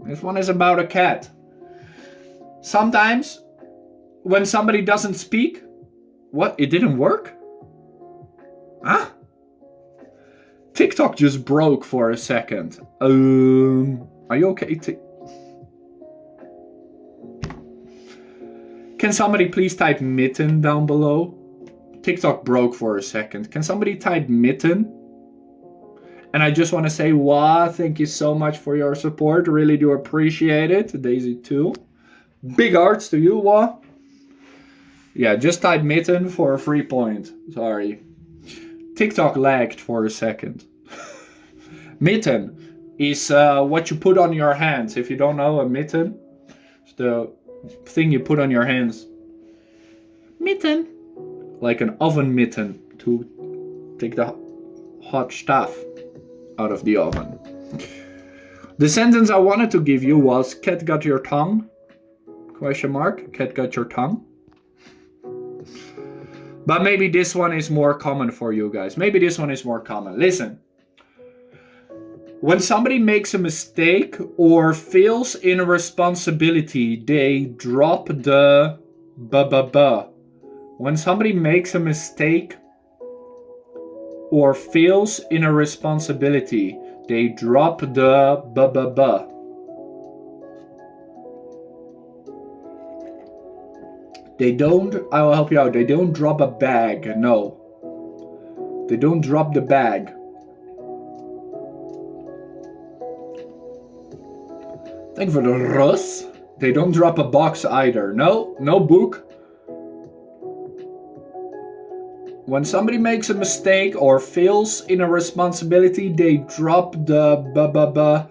This one is about a cat. Sometimes, when somebody doesn't speak... What? It didn't work? Huh? TikTok just broke for a second. Are you okay? Can somebody please type mitten down below? TikTok broke for a second. Can somebody type mitten? And I just want to say, wow, thank you so much for your support. Really do appreciate it. Daisy too. Big hearts to you, Wa. Yeah, just type mitten for a free point. Sorry. TikTok lagged for a second. Mitten is what you put on your hands. If you don't know, a mitten is the thing you put on your hands. Mitten. Like an oven mitten to take the hot stuff out of the oven. The sentence I wanted to give you was, cat got your tongue? Question mark. Cat got your tongue? But maybe this one is more common for you guys. Maybe this one is more common. Listen. When somebody makes a mistake or fails in a responsibility, they drop the ba-ba-ba. When somebody makes a mistake or fails in a responsibility, they drop the ba-ba-ba. They don't, I will help you out, they don't drop a bag, no. They don't drop the bag. Thank you for the Rus. They don't drop a box either. No book. When somebody makes a mistake or fails in a responsibility, they drop the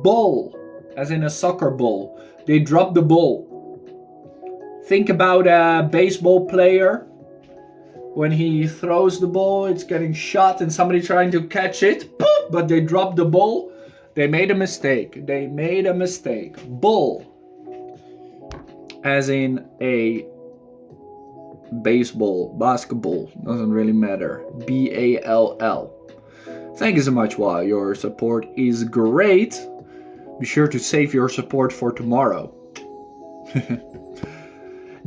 ball, as in a soccer ball. They drop the ball. Think about a baseball player. When he throws the ball, it's getting shot and somebody trying to catch it, but they drop the ball. They made a mistake. They made a mistake. Ball, as in a baseball, basketball, doesn't really matter. B-A-L-L. Thank you so much, Wa. Your support is great. Be sure to save your support for tomorrow.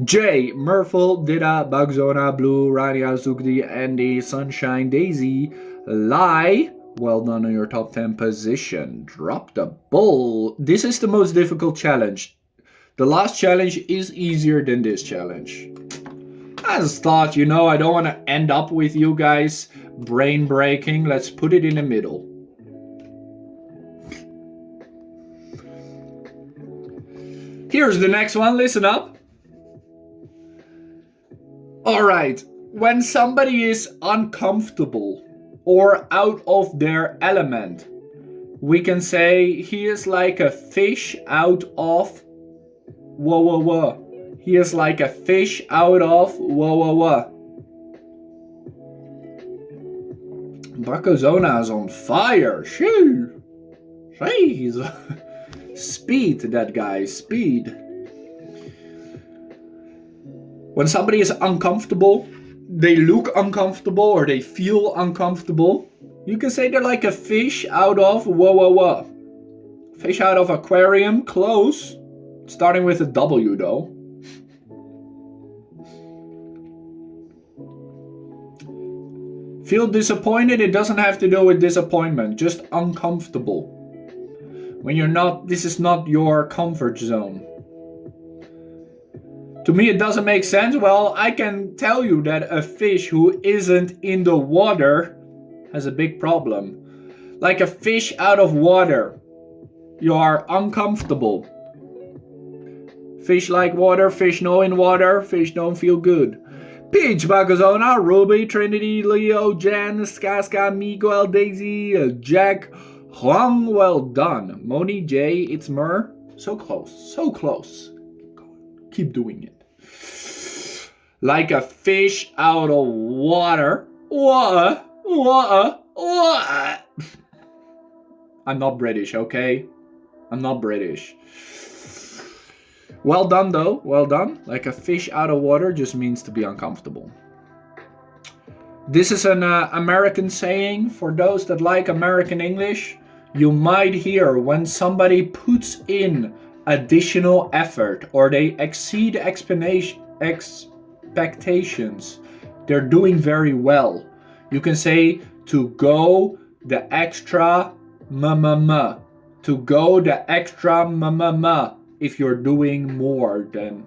J, Murphle, Dida, Bugzona, Blue, Rania, Zugdi, Andy, Sunshine, Daisy, Lie. Well done on your top 10 position. Drop the ball. This is the most difficult challenge. The last challenge is easier than this challenge. I just thought, I don't want to end up with you guys brain breaking. Let's put it in the middle. Here's the next one. Listen up. Alright. When somebody is uncomfortable or out of their element, we can say he is like a fish out of He is like a fish out of Barcozona is on fire. Shoo. Jeez. Speed, that guy. Speed. When somebody is uncomfortable, they look uncomfortable or they feel uncomfortable, you can say they're like a fish out of Fish out of aquarium, close. Starting with a W though. Feel disappointed, it doesn't have to do with disappointment, just uncomfortable. When this is not your comfort zone. To me it doesn't make sense. Well, I can tell you that a fish who isn't in the water has a big problem. Like a fish out of water. You are uncomfortable. Fish like water, fish no in water, fish don't feel good. Peach, Bacazona, Ruby, Trinity, Leo, Jan, Skaska, Miguel, Daisy, Jack, Huang, well done. Moni, J, it's Mer. So close, so close. Keep doing it. Like a fish out of water. Water. I'm not British, okay? I'm not British. Well done though, well done. Like a fish out of water just means to be uncomfortable. This is an American saying. For those that like American English, you might hear when somebody puts in additional effort or they exceed expectations, they're doing very well. You can say to go the extra ma. To go the extra ma. If you're doing more than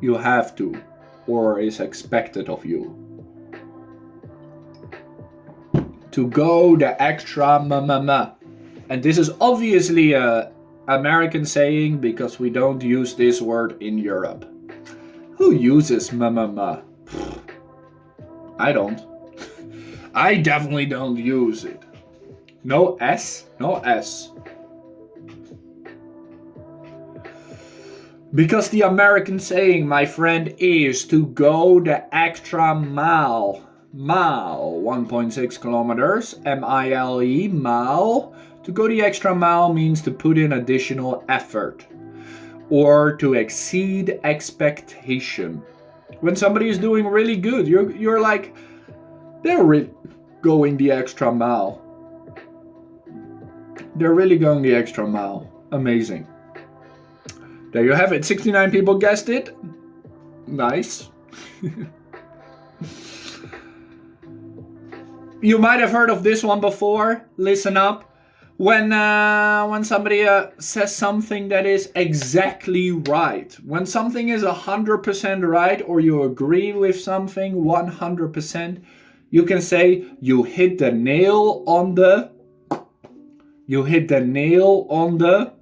you have to or is expected of you. To go the extra ma. And this is obviously a American saying because we don't use this word in Europe. Who uses ma? I don't. I definitely don't use it. No S? No S. Because the American saying, my friend, is to go the extra mile. Mile, 1.6 kilometers, M-I-L-E, mile. To go the extra mile means to put in additional effort. Or to exceed expectation. When somebody is doing really good, you're like, they're going the extra mile. They're really going the extra mile. Amazing. There you have it. 69 people guessed it. Nice. You might have heard of this one before. Listen up. When somebody says something that is exactly right. When something is 100% right or you agree with something 100%, You can say, you hit the nail on the. You hit the nail on the.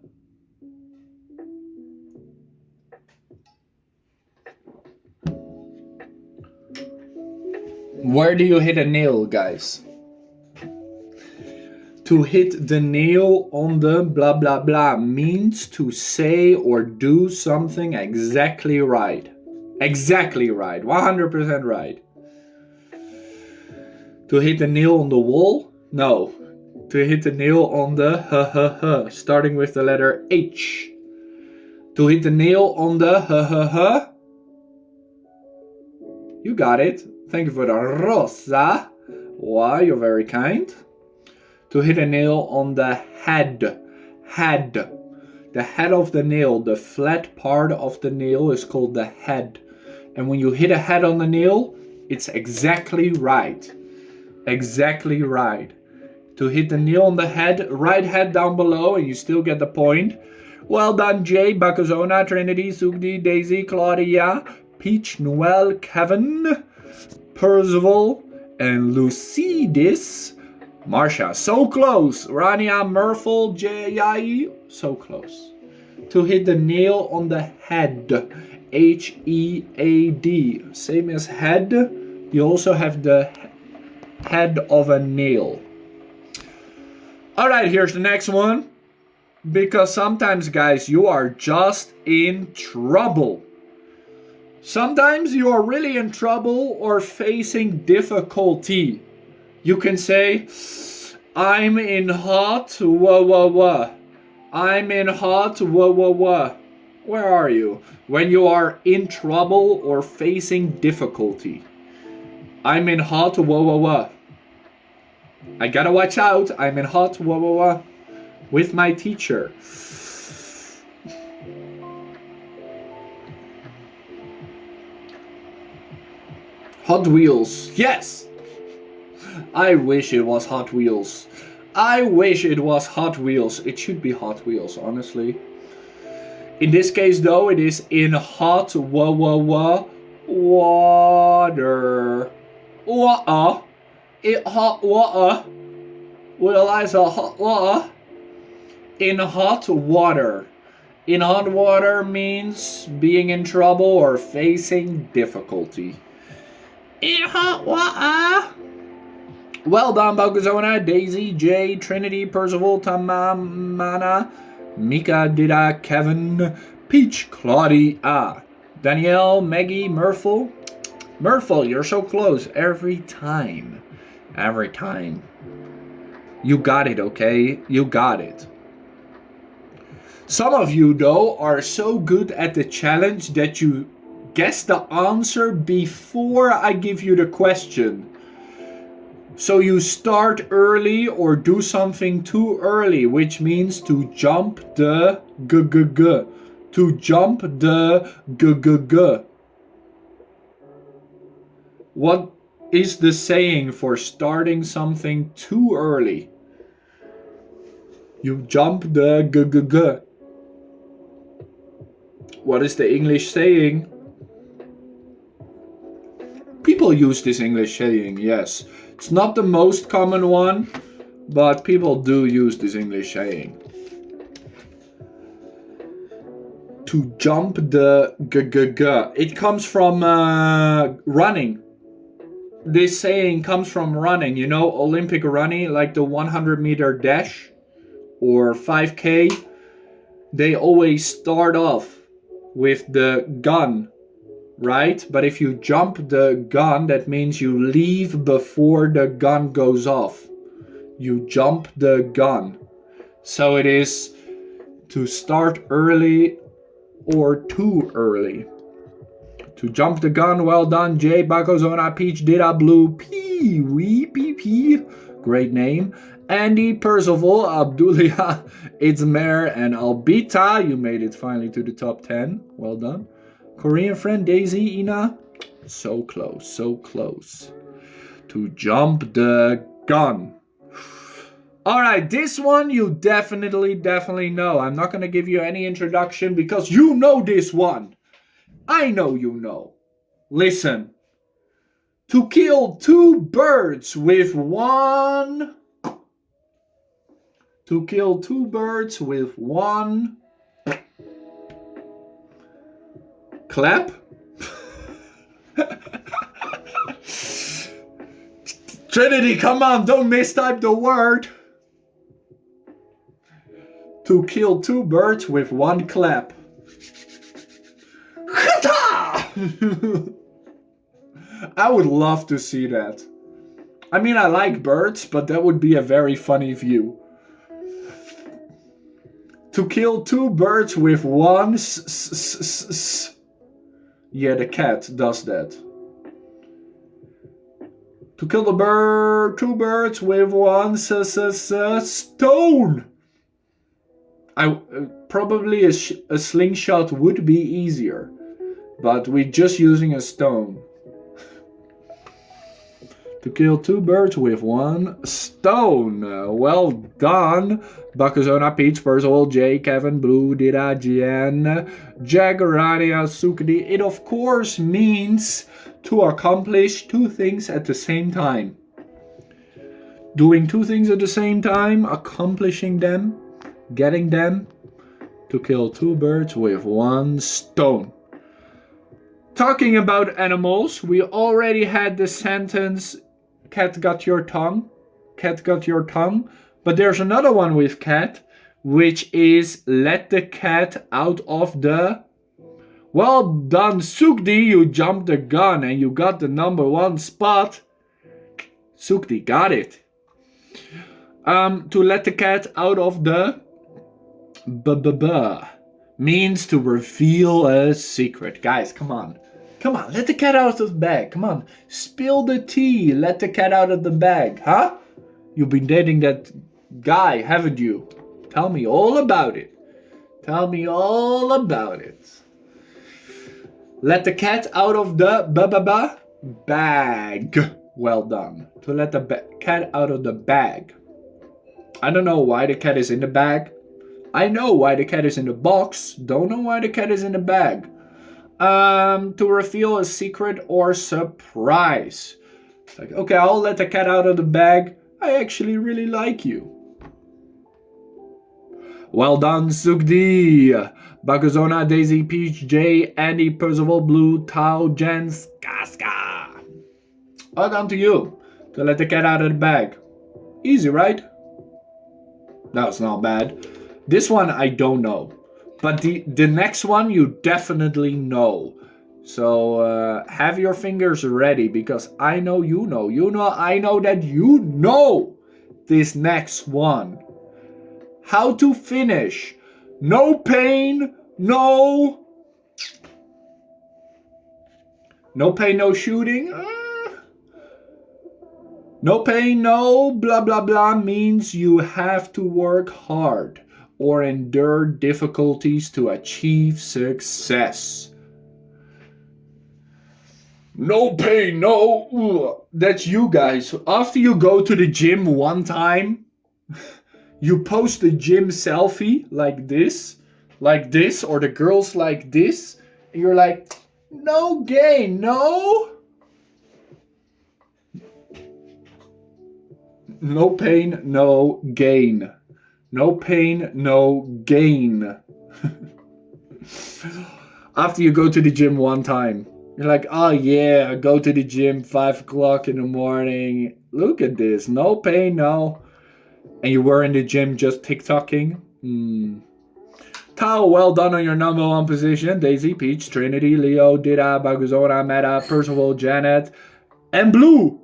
Where do you hit a nail, guys? To hit the nail on the blah blah blah means to say or do something exactly right. Exactly right. 100% right. To hit the nail on the wall? No. To hit the nail on the starting with the letter H. To hit the nail on the You got it. Thank you for the rosa. Wow, you're very kind. To hit a nail on the head. Head. The head of the nail, the flat part of the nail is called the head. And when you hit a head on the nail, it's exactly right. Exactly right. To hit the nail on the head, right head down below, and you still get the point. Well done, Jay, Bacazona, Trinity, Sugdi, Daisy, Claudia, Peach, Noel, Kevin, Percival, and Lucidis. Marsha, so close. Rania, Murphle, Jai, so close. To hit the nail on the head. H-E-A-D. Same as head. You also have the head of a nail. Alright, here's the next one. Because sometimes, guys, you are just in trouble. Sometimes you are really in trouble or facing difficulty. You can say, I'm in hot, I'm in hot, Where are you? When you are in trouble or facing difficulty. I'm in hot, I gotta watch out. I'm in hot, with my teacher. Hot Wheels. Yes! I wish it was Hot Wheels. I wish it was Hot Wheels. It should be Hot Wheels, honestly. In this case, though, it is in hot water. Water. In hot water. Realize hot water. In hot water. In hot water means being in trouble or facing difficulty. In hot water. Well done, Bogazona, Daisy, Jay, Trinity, Percival, Tamamana, Mika, Dida, Kevin, Peach, Claudia, Danielle, Maggie, Murphle. Murphle, you're so close. Every time. Every time. You got it, okay? You got it. Some of you, though, are so good at the challenge that you guess the answer before I give you the question. So you start early or do something too early, which means to jump the g. To jump the g. What is the saying for starting something too early? You jump the g. What is the English saying? People use this English saying, yes. It's not the most common one, but people do use this English saying. To jump the g. It comes from running. This saying comes from running. You know, Olympic running, like the 100-meter dash or 5K. They always start off with the gun. Right? But if you jump the gun, that means you leave before the gun goes off. You jump the gun. So it is to start early or too early. To jump the gun, well done, Jay, Bacozona, Peach, Dida, Blue, Pee-wee, Pee-pee. Great name. Andy, Percival, Abdulia, Itzmer, and Albita. You made it finally to the top 10. Well done. Korean friend Daisy, Ina, so close, so close. To jump the gun. Alright, this one you definitely know. I'm not going to give you any introduction because you know this one. I know you know. Listen. To kill two birds with one. To kill two birds with one clap. Trinity, come on, don't mistype the word. To kill two birds with one clap. I would love to see that. I mean, I like birds, but that would be a very funny view. To kill two birds with one Yeah, the cat does that. To kill two birds with one stone. Probably a slingshot would be easier, but we're just using a stone. To kill two birds with one stone. Well done. Bakazona, Peach, Percival, Jay, Kevin, Blue, Dida, Jen, Jack, Rania, Sukdi. It of course means to accomplish two things at the same time. Doing two things at the same time, accomplishing them, getting them. To kill two birds with one stone. Talking about animals, we already had the sentence, cat got your tongue. Cat got your tongue. But there's another one with cat, which is let the cat out of the... Well done, Sukdi, you jumped the gun and you got the number one spot. Sukdi got it. To let the cat out of the... means to reveal a secret. Guys, come on. Come on, let the cat out of the bag. Come on, spill the tea. Let the cat out of the bag, huh? You've been dating that guy, haven't you? Tell me all about it. Tell me all about it. Let the cat out of the bag. Well done. To let the cat out of the bag. I don't know why the cat is in the bag. I know why the cat is in the box. Don't know why the cat is in the bag. To reveal a secret or surprise. It's like, okay, I'll let the cat out of the bag. I actually really like you. Well done, Sukdi. Bakazona, Daisy, Peach, Jay, Andy, Percival, Blue, Tao, Jen, Skaska. Well done to you. To let the cat out of the bag. Easy, right? That's not bad. This one I don't know. But the next one you definitely know. So have your fingers ready because I know you know. I know that you know this next one. How to finish. No pain, no... No pain, no shooting. No pain, no blah blah blah means you have to work hard or endure difficulties to achieve success. No pain, no... That's you guys. After you go to the gym one time, you post a gym selfie like this, or the girls like this, and you're like, no gain, no... No pain, no gain. No pain, no gain. After you go to the gym one time, you're like, oh yeah, I go to the gym 5 o'clock in the morning. Look at this, no pain, no. And you were in the gym just TikToking. Tao, well done on your number one position. Daisy, Peach, Trinity, Leo, Dida, Baguzona, Meta, Percival, Janet, and Blue.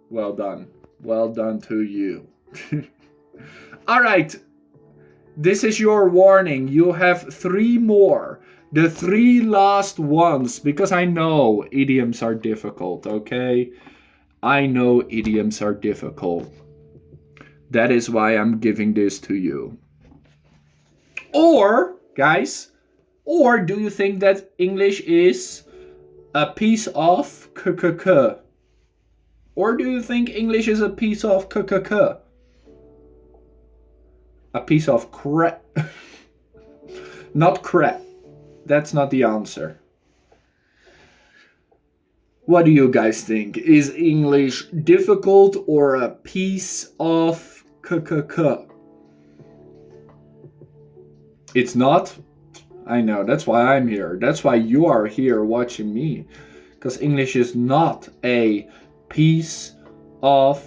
Well done. Well done to you. Alright. This is your warning. You have 3 more. The 3 last ones. Because I know idioms are difficult, okay? I know idioms are difficult. That is why I'm giving this to you. Or, guys, or do you think that English is a piece of k? Or do you think English is a piece of k? A piece of crap. Not crap. That's not the answer. What do you guys think? Is English difficult or a piece of k? It's not? I know, that's why I'm here. That's why you are here watching me. Because English is not a piece of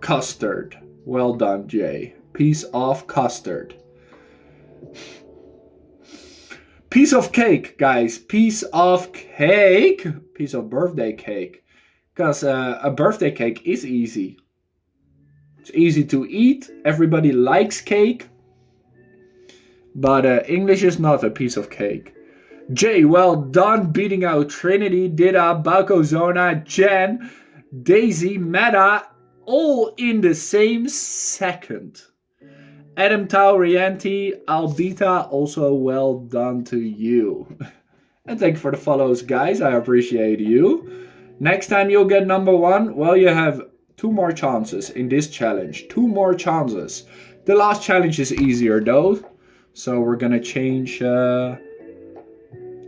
custard. Well done, Jay. Piece of custard. Piece of cake, guys. Piece of cake. Piece of birthday cake. Because a birthday cake is easy. It's easy to eat. Everybody likes cake. But English is not a piece of cake. Jay, well done beating out Trinity, Dida, Bakozona, Jen, Daisy, Meta, all in the same second. Adam Taurianti, Albita, also well done to you. And thank you for the follows, guys. I appreciate you. Next time you'll get number 1. Well, you have 2 more chances in this challenge. 2 more chances. The last challenge is easier though. So we're gonna change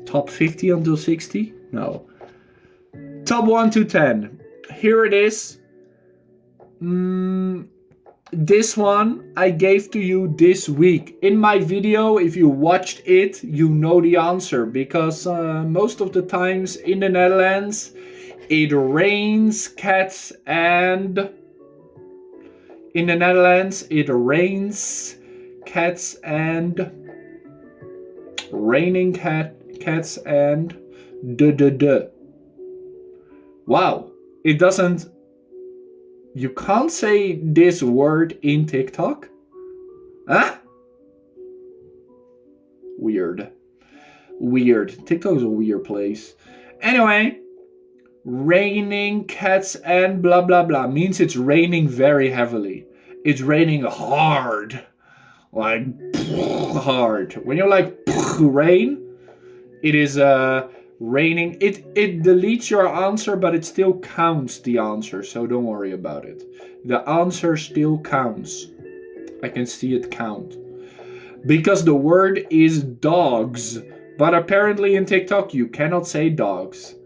top 50 until 60? No. Top 1 to 10. Here it is. This one I gave to you this week. In my video, if you watched it, you know the answer. Because most of the times in the Netherlands, it rains cats and... In the Netherlands, it rains cats and... Raining cats and... Wow. It doesn't... You can't say this word in TikTok? Huh? Weird. Weird. TikTok is a weird place. Anyway, raining cats and blah blah blah means it's raining very heavily. It's raining hard. Like hard. When you're like rain, it is raining. It deletes your answer, but it still counts the answer, so don't worry about it. The answer still counts. I can see it count. Because the word is dogs. But apparently in TikTok you cannot say dogs.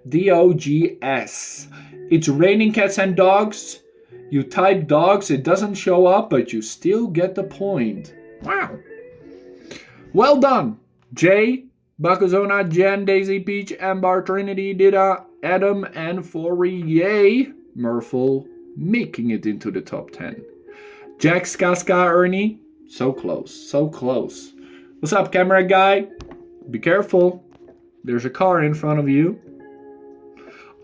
D-O-G-S. It's raining cats and dogs. You type dogs, it doesn't show up, but you still get the point. Wow. Well done, Jay, Bakozona, Jen, Daisy, Peach, Amber, Trinity, Dida, Adam, and Fourier. Murphle making it into the top 10. Jax, Casca, Ernie. So close, so close. What's up, camera guy? Be careful. There's a car in front of you.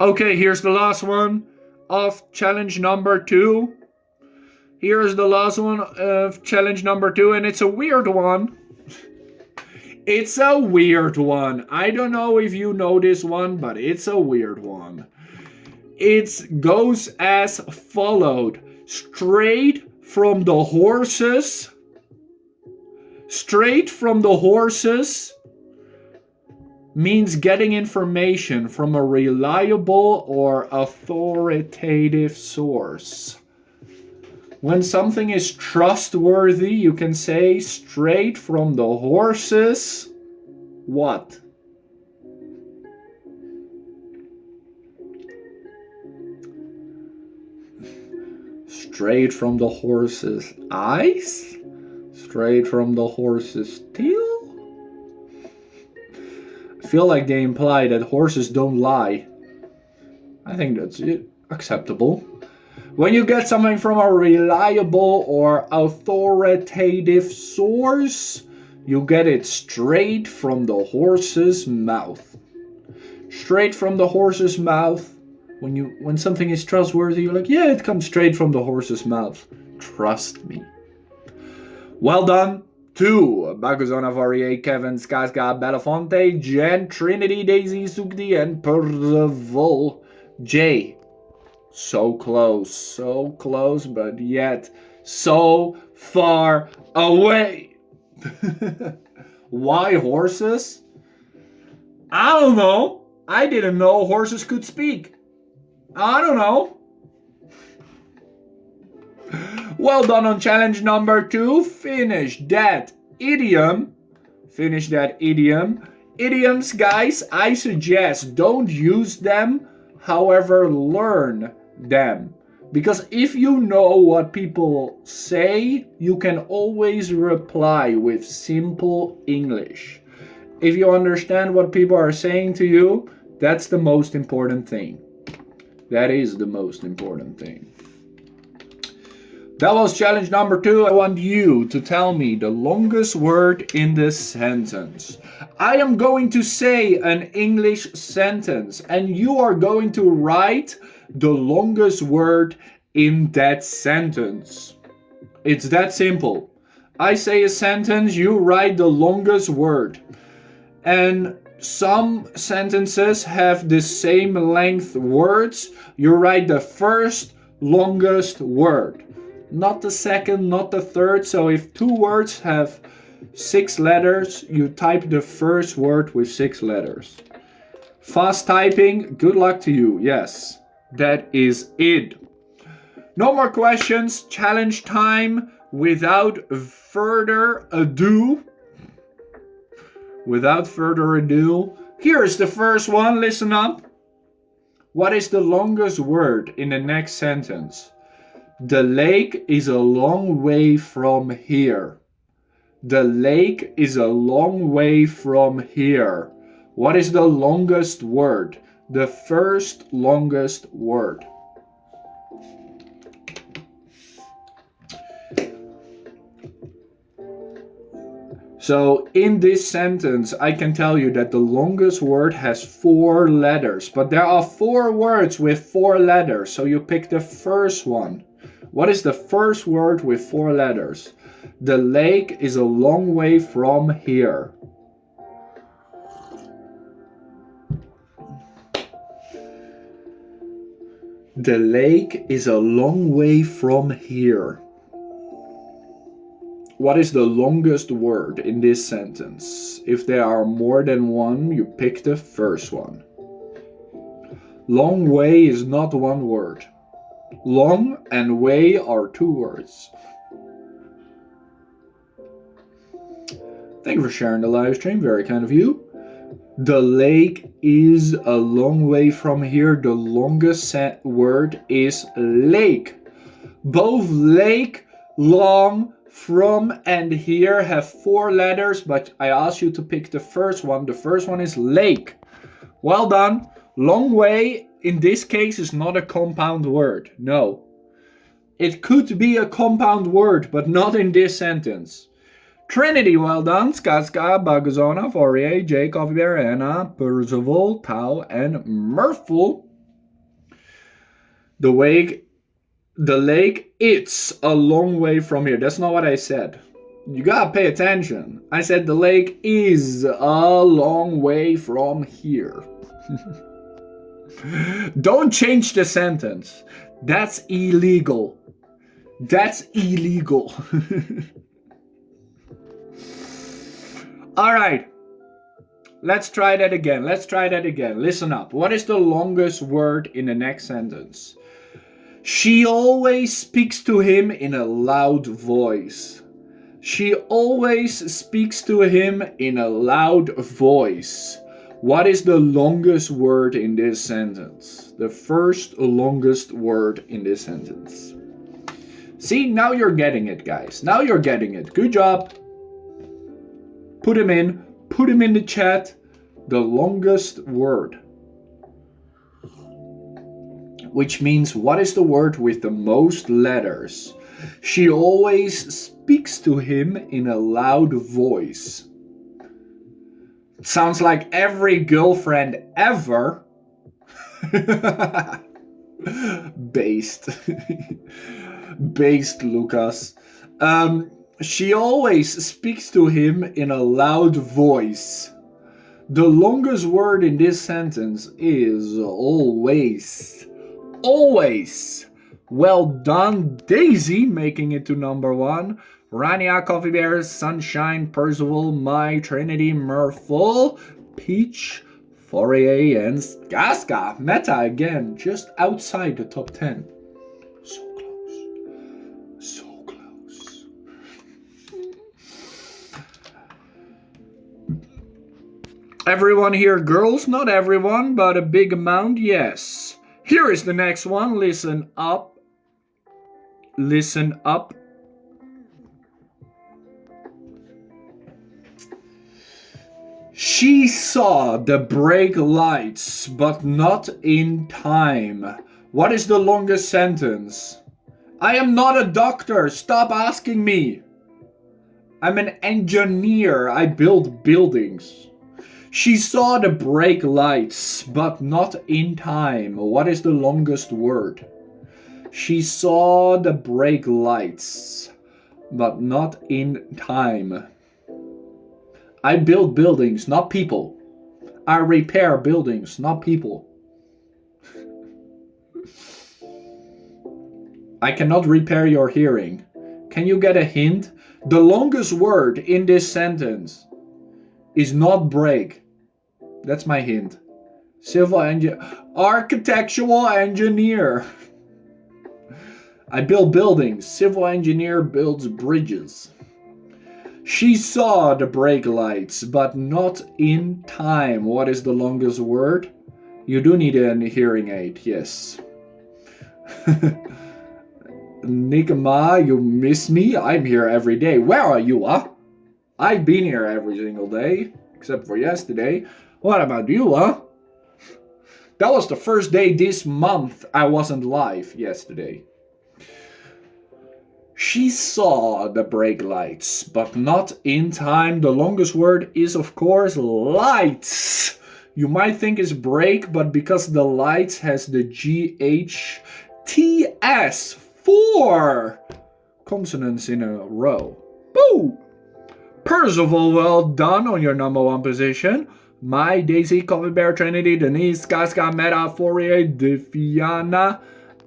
Okay, here's the last one of challenge number 2. Here is the last one of challenge number 2, and it's a weird one. It's a weird one. I don't know if you know this one, but it's a weird one. It goes as followed. Straight from the horses. Straight from the horses means getting information from a reliable or authoritative source. When something is trustworthy, you can say straight from the horses. What? Straight from the horse's eyes? Straight from the horse's tail? I feel like they imply that horses don't lie. I think that's it. Acceptable. When you get something from a reliable or authoritative source, you get it straight from the horse's mouth. Straight from the horse's mouth. When something is trustworthy, you're like, yeah, it comes straight from the horse's mouth. Trust me. Well done to Bakozona, Fourier, Kevin, Skaska, Belafonte, Jen, Trinity, Daisy, Sukdi, and Percival. J. So close, but yet so far away. Why horses? I don't know. I didn't know horses could speak. I don't know. Well done on challenge number 2. Finish that idiom. Finish that idiom. Idioms, guys, I suggest don't use them however, learn them. Because if you know what people say, you can always reply with simple English. If you understand what people are saying to you, that's the most important thing. That is the most important thing. That was challenge number 2. I want you to tell me the longest word in this sentence. I am going to say an English sentence and you are going to write the longest word in that sentence. It's that simple. I say a sentence, you write the longest word. And some sentences have the same length words. You write the first longest word. Not the second, not the third. So if 2 words have 6 letters, you type the first word with 6 letters. Fast typing, good luck to you. Yes, that is it. No more questions. Challenge time. Without further ado, here is the first one. Listen up. What is the longest word in the next sentence? The lake is a long way from here. The lake is a long way from here. What is the longest word? The first longest word. So in this sentence, I can tell you that the longest word has 4 letters, but there are 4 words with 4 letters, so you pick the first one. What is the first word with 4 letters? The lake is a long way from here. The lake is a long way from here. What is the longest word in this sentence? If there are more than one, you pick the first one. Long way is not one word. Long and way are 2 words. Thank you for sharing the live stream. Very kind of you. The lake is a long way from here. The longest word is lake. Both lake, long, from, and here have 4 letters, but I asked you to pick the first one. The first one is lake. Well done. Long way in this case is not a compound word. No. It could be a compound word, but not in this sentence. Trinity, well done. Skaska, Bagazona, Fourier, J, Coffee Bear, Anna, Percival, Tau, and Murphy. The lake, it's a long way from here. That's not what I said. You gotta pay attention. I said the lake is a long way from here. Don't change the sentence. That's illegal. That's illegal. All right. Let's try that again. Listen up. What is the longest word in the next sentence? She always speaks to him in a loud voice. She always speaks to him in a loud voice. What is the longest word in this sentence? The first longest word in this sentence. See, now you're getting it, guys. Now you're getting it. Good job. Put him in the chat. The longest word. Which means, what is the word with the most letters? She always speaks to him in a loud voice. Sounds like every girlfriend ever. Based, Lucas. She always speaks to him in a loud voice. The longest word in this sentence is always. Always. Well done, Daisy, making it to number 1. Rania, Coffee Bears, Sunshine, Percival, My, Trinity, Murphy, Peach, Fourier, and Gaska. Meta again, just outside the top 10. So close. So close. Everyone here girls? Not everyone, but a big amount, yes. Here is the next one. Listen up. Listen up. She saw the brake lights, but not in time. What is the longest sentence? I am not a doctor. Stop asking me. I'm an engineer. I build buildings. She saw the brake lights, but not in time. What is the longest word? She saw the brake lights, but not in time. I build buildings, not people. I repair buildings, not people. I cannot repair your hearing. Can you get a hint? The longest word in this sentence is not brake. That's my hint. Architectural engineer. I build buildings. Civil engineer builds bridges. She saw the brake lights, but not in time. What is the longest word? You do need a hearing aid, yes. Nikama, you miss me? I'm here every day. Where are you, huh? I've been here every single day, except for yesterday. What about you, huh? That was the first day this month I wasn't live yesterday. She saw the brake lights, but not in time. The longest word is, of course, lights. You might think it's brake, but because the lights has the GHTS, 4 consonants in a row. Boo! Percival, well done on your number 1 position. My Daisy, Coffee Bear, Trinity, Denise, Casca, Meta, Fourier, Defiana,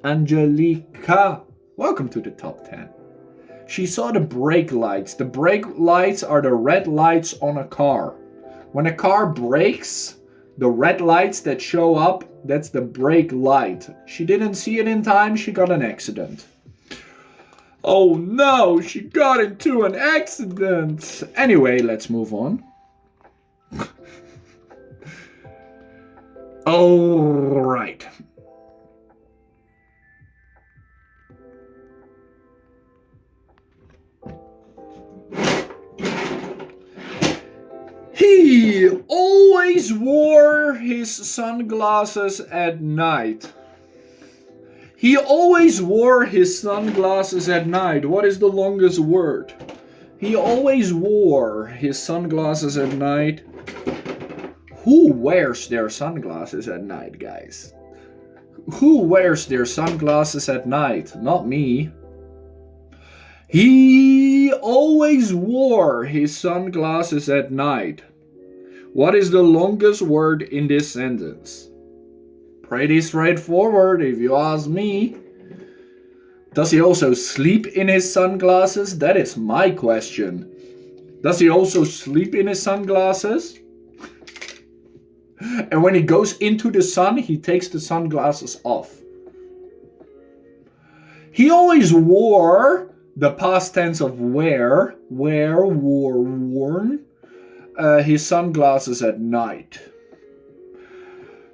Angelica. Welcome to the top 10. She saw the brake lights. The brake lights are the red lights on a car. When a car brakes, the red lights that show up, that's the brake light. She didn't see it in time, she got an accident. Oh no, she got into an accident. Anyway, let's move on. All right. He always wore his sunglasses at night. He always wore his sunglasses at night. What is the longest word? He always wore his sunglasses at night. Who wears their sunglasses at night, guys? Who wears their sunglasses at night? Not me. He always wore his sunglasses at night. What is the longest word in this sentence? Pretty straightforward if you ask me. Does he also sleep in his sunglasses? That is my question. Does he also sleep in his sunglasses? And when he goes into the sun, he takes the sunglasses off. He always wore, the past tense of wear, wore, worn, his sunglasses at night.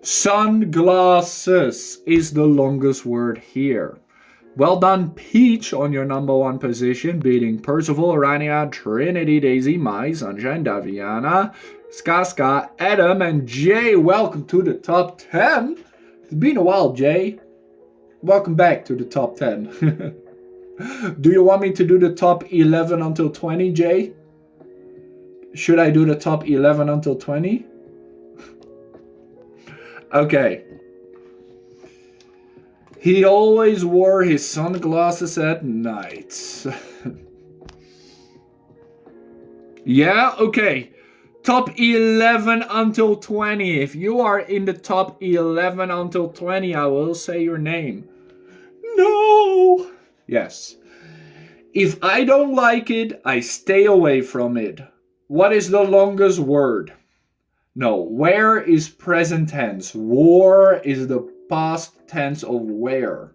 Sunglasses is the longest word here. Well done, Peach, on your number 1 position, beating Percival, Rania, Trinity, Daisy, Mai, Sunshine, Daviana, Skaska, Adam, and Jay. Welcome to the top 10. It's been a while, Jay. Welcome back to the top 10. Do you want me to do the top 11 until 20, Jay? Should I do the top 11 until 20? Okay. He always wore his sunglasses at night. Yeah, okay. Top 11 until 20. If you are in the top 11 until 20, I will say your name. No! Yes. If I don't like it, I stay away from it. What is the longest word? No, wear is present tense. Wore is the past tense of wear.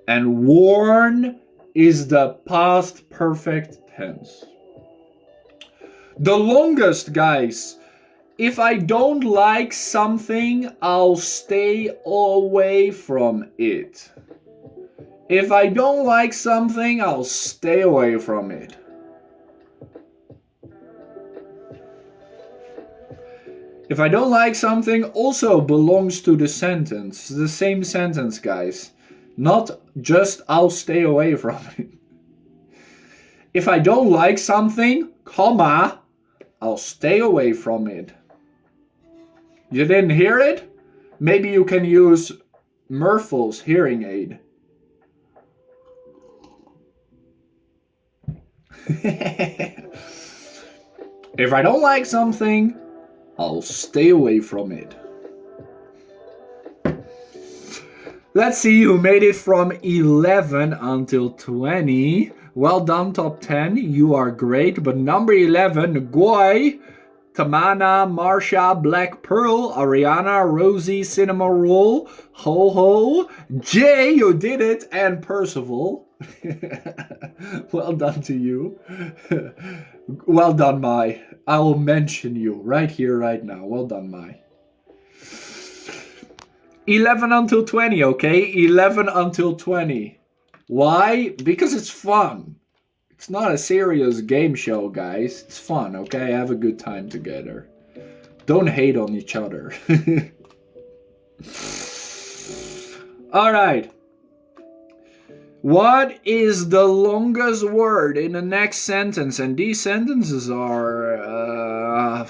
And worn is the past perfect tense. The longest, guys. If I don't like something, I'll stay away from it. If I don't like something, I'll stay away from it. If I don't like something also belongs to the sentence. The same sentence, guys. Not just I'll stay away from it. If I don't like something, comma, I'll stay away from it. You didn't hear it? Maybe you can use Murphy's hearing aid. If I don't like something, I'll stay away from it. Let's see who made it from 11 until 20. Well done, top 10. You are great. But number 11, Goy, Tamana, Marsha, Black Pearl, Ariana, Rosie, Cinema Roll, Ho Ho, Jay, you did it, and Percival. Well done to you. Well done, Mai. I will mention you right here, right now. Well done, Mai. 11 until 20, okay? 11 until 20. Why? Because it's fun. It's not a serious game show, guys. It's fun, okay? Have a good time together. Don't hate on each other. Alright. What is the longest word in the next sentence? And these sentences are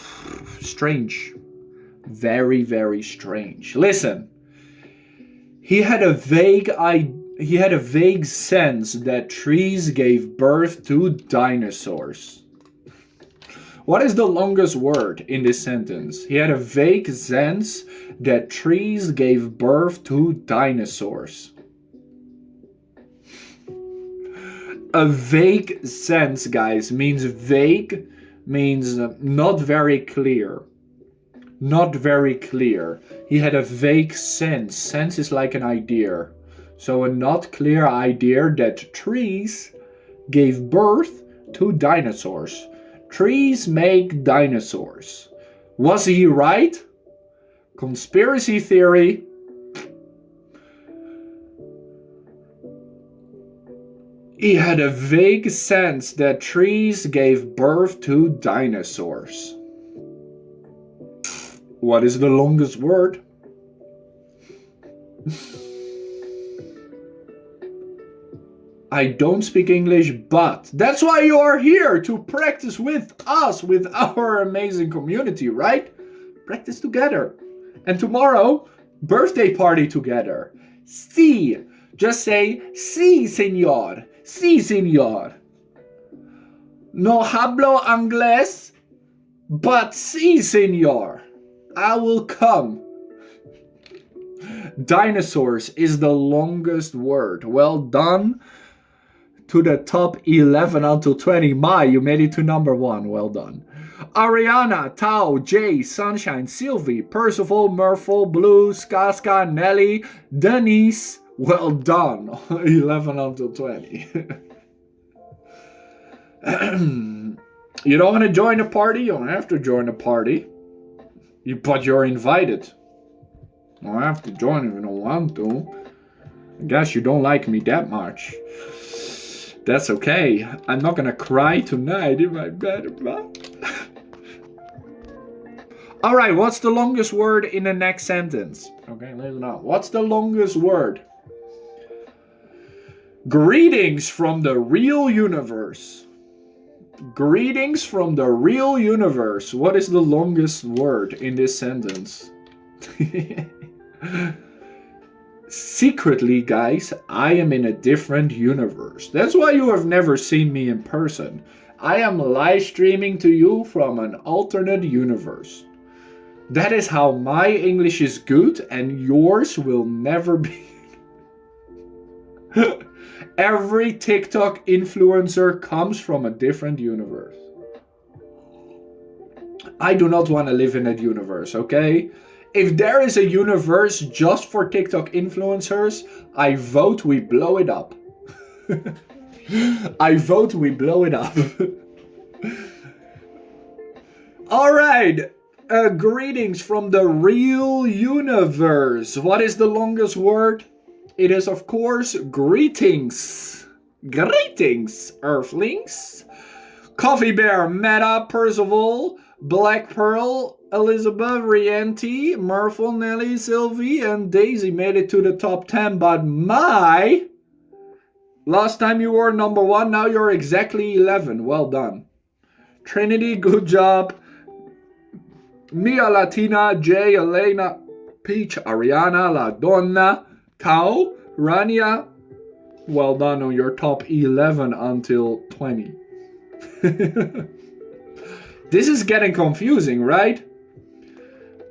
strange. Very, very strange. Listen. He had a vague sense that trees gave birth to dinosaurs. What is the longest word in this sentence? He had a vague sense that trees gave birth to dinosaurs. A vague sense, guys, means vague, means not very clear. Not very clear. He had a vague sense. Sense is like an idea. So a not clear idea that trees gave birth to dinosaurs. Trees make dinosaurs. Was he right? Conspiracy theory. He had a vague sense that trees gave birth to dinosaurs. What is the longest word? I don't speak English, but that's why you are here, to practice with us, with our amazing community, right? Practice together. And tomorrow, birthday party together. Sí. Just say, sí, señor. Sí, señor. No hablo inglés, but sí, señor. I will come. Dinosaurs is the longest word. Well done to the top 11 until 20. Mai, you made it to number 1. Well done. Ariana, Tao, Jay, Sunshine, Sylvie, Percival, Murphy, Blue, Skaska, Nelly, Denise. Well done. 11 until 20. You don't want to join the party? You don't have to join the party. But you're invited. You don't have to join if you don't want to. I guess you don't like me that much. That's okay. I'm not gonna cry tonight in my bed. Alright, what's the longest word in the next sentence? Okay, listen up. What's the longest word? Greetings from the real universe. Greetings from the real universe. What is the longest word in this sentence? Secretly, guys, I am in a different universe. That's why you have never seen me in person. I am live streaming to you from an alternate universe. That is how my English is good and yours will never be. Every TikTok influencer comes from a different universe. I do not want to live in that universe, okay? If there is a universe just for TikTok influencers, I vote we blow it up. I vote we blow it up. All right. Greetings from the real universe. What is the longest word? It is, of course, greetings. Greetings, Earthlings. Coffee Bear, Meta, Percival, Black Pearl, Elizabeth, Rienti, Murphle, Nelly, Sylvie, and Daisy made it to the top 10, but last time you were number 1, now you're exactly 11. Well done. Trinity, good job. Mia, Latina, Jay, Elena, Peach, Ariana, La Donna, Kao, Rania. Well done on your top 11 until 20. This is getting confusing, right?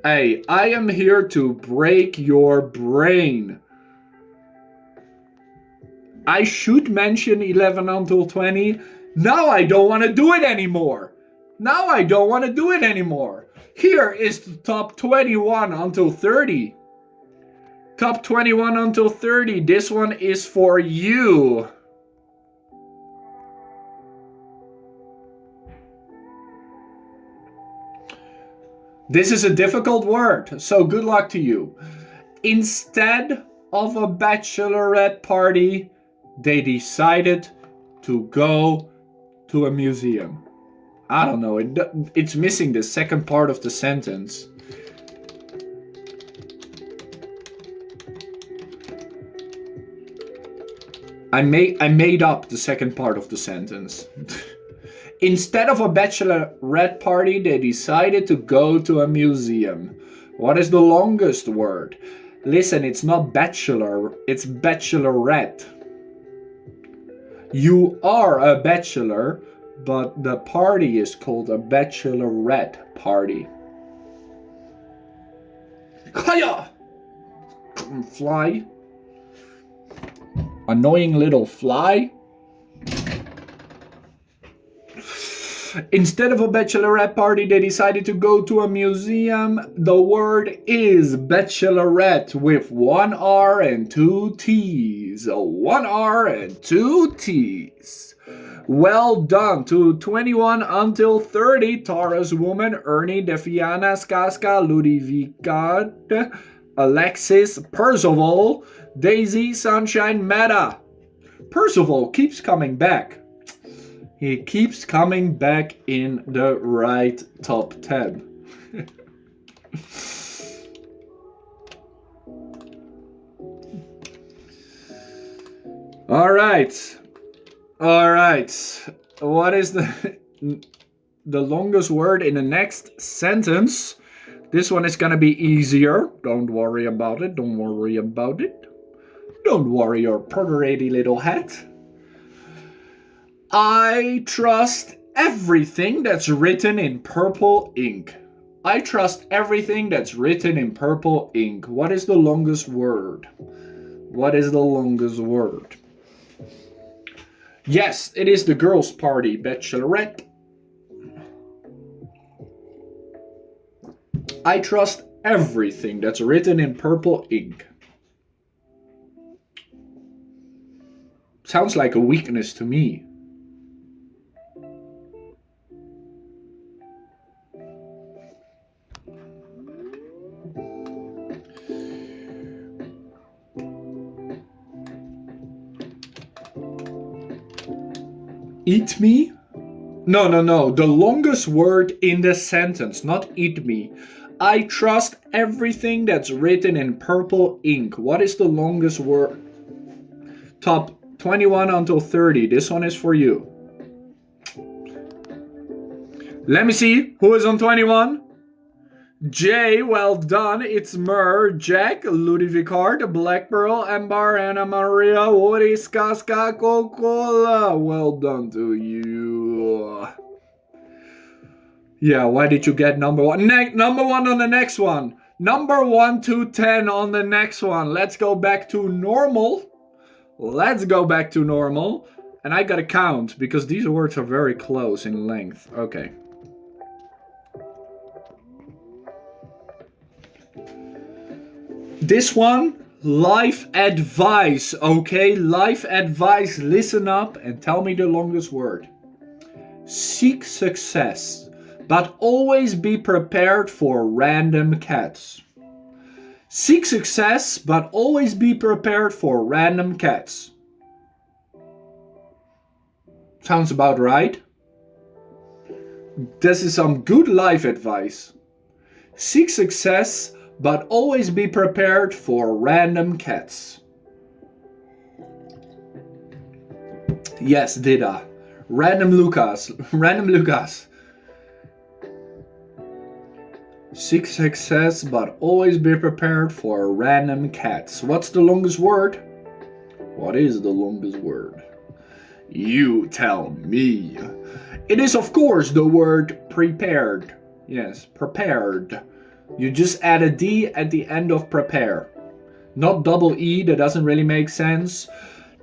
Hey, I am here to break your brain. I should mention 11 until 20. Now I don't want to do it anymore. Here is the top 21 until 30. Top 21 until 30. This one is for you. This is a difficult word, so good luck to you. Instead of a bachelorette party, they decided to go to a museum. I don't know, it's missing the second part of the sentence. I made up the second part of the sentence. Instead of a bachelorette party, they decided to go to a museum. What is the longest word? Listen, it's not bachelor, it's bachelorette. You are a bachelor, but the party is called a bachelorette party. Hiya! Fly. Annoying little fly. Instead of a bachelorette party, they decided to go to a museum. The word is bachelorette with 1 R and 2 T's. 1 R and 2 T's. Well done to 21 until 30. Taurus Woman, Ernie, Defiana, Skaska, Ludovica, Alexis, Percival, Daisy, Sunshine, Meta. Percival keeps coming back. He keeps coming back in the right top 10. All right. What is the longest word in the next sentence? This one is going to be easier. Don't worry about it. Don't worry your pretty little hat. I trust everything that's written in purple ink. I trust everything that's written in purple ink. What is the longest word? Yes, it is the girls' party, bachelorette. I trust everything that's written in purple ink. Sounds like a weakness to me. Eat me? No. The longest word in the sentence, not eat me. I trust everything that's written in purple ink. What is the longest word? Top 21 until 30. This one is for you. Let me see who is on 21. Jay, well done. It's Mur, Jack, Ludivicard, Black Pearl, Amber, Anna Maria, Woody, Skaska, Coca-Cola. Well done to you. Yeah, why did you get number 1? Number 1 on the next one. Number 1 to 10 on the next one. Let's go back to normal. And I gotta count because these words are very close in length. Okay. This one, life advice, okay? Life advice, listen up and tell me the longest word. Seek success. but always be prepared for random cats. Seek success, but always be prepared for random cats. Sounds about right. This is some good life advice. Seek success, but always be prepared for random cats. Yes, did I? Random Lucas. Random Lucas. Seek success, but always be prepared for random cats. What's the longest word? What is the longest word? You tell me. It is, of course, the word prepared. Yes, prepared. You just add a D at the end of prepare. Not double E, that doesn't really make sense.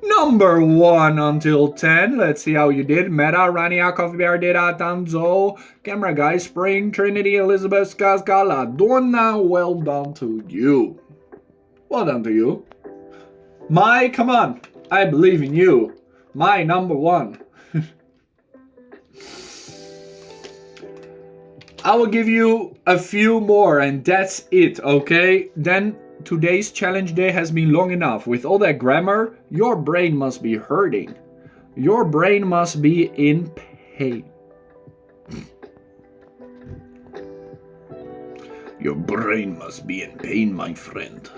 Number 1 until 10. Let's see how you did. Meta, Rania, Coffee Bear, Data, Tanzo, Camera Guy, Spring, Trinity, Elizabeth, Skazkala, Donna. Well done to you. Well done to you. Mai, come on. I believe in you. Mai, number 1. I will give you a few more and that's it, okay? Then today's challenge day has been long enough. With all that grammar, your brain must be hurting. Your brain must be in pain. Your brain must be in pain, my friend.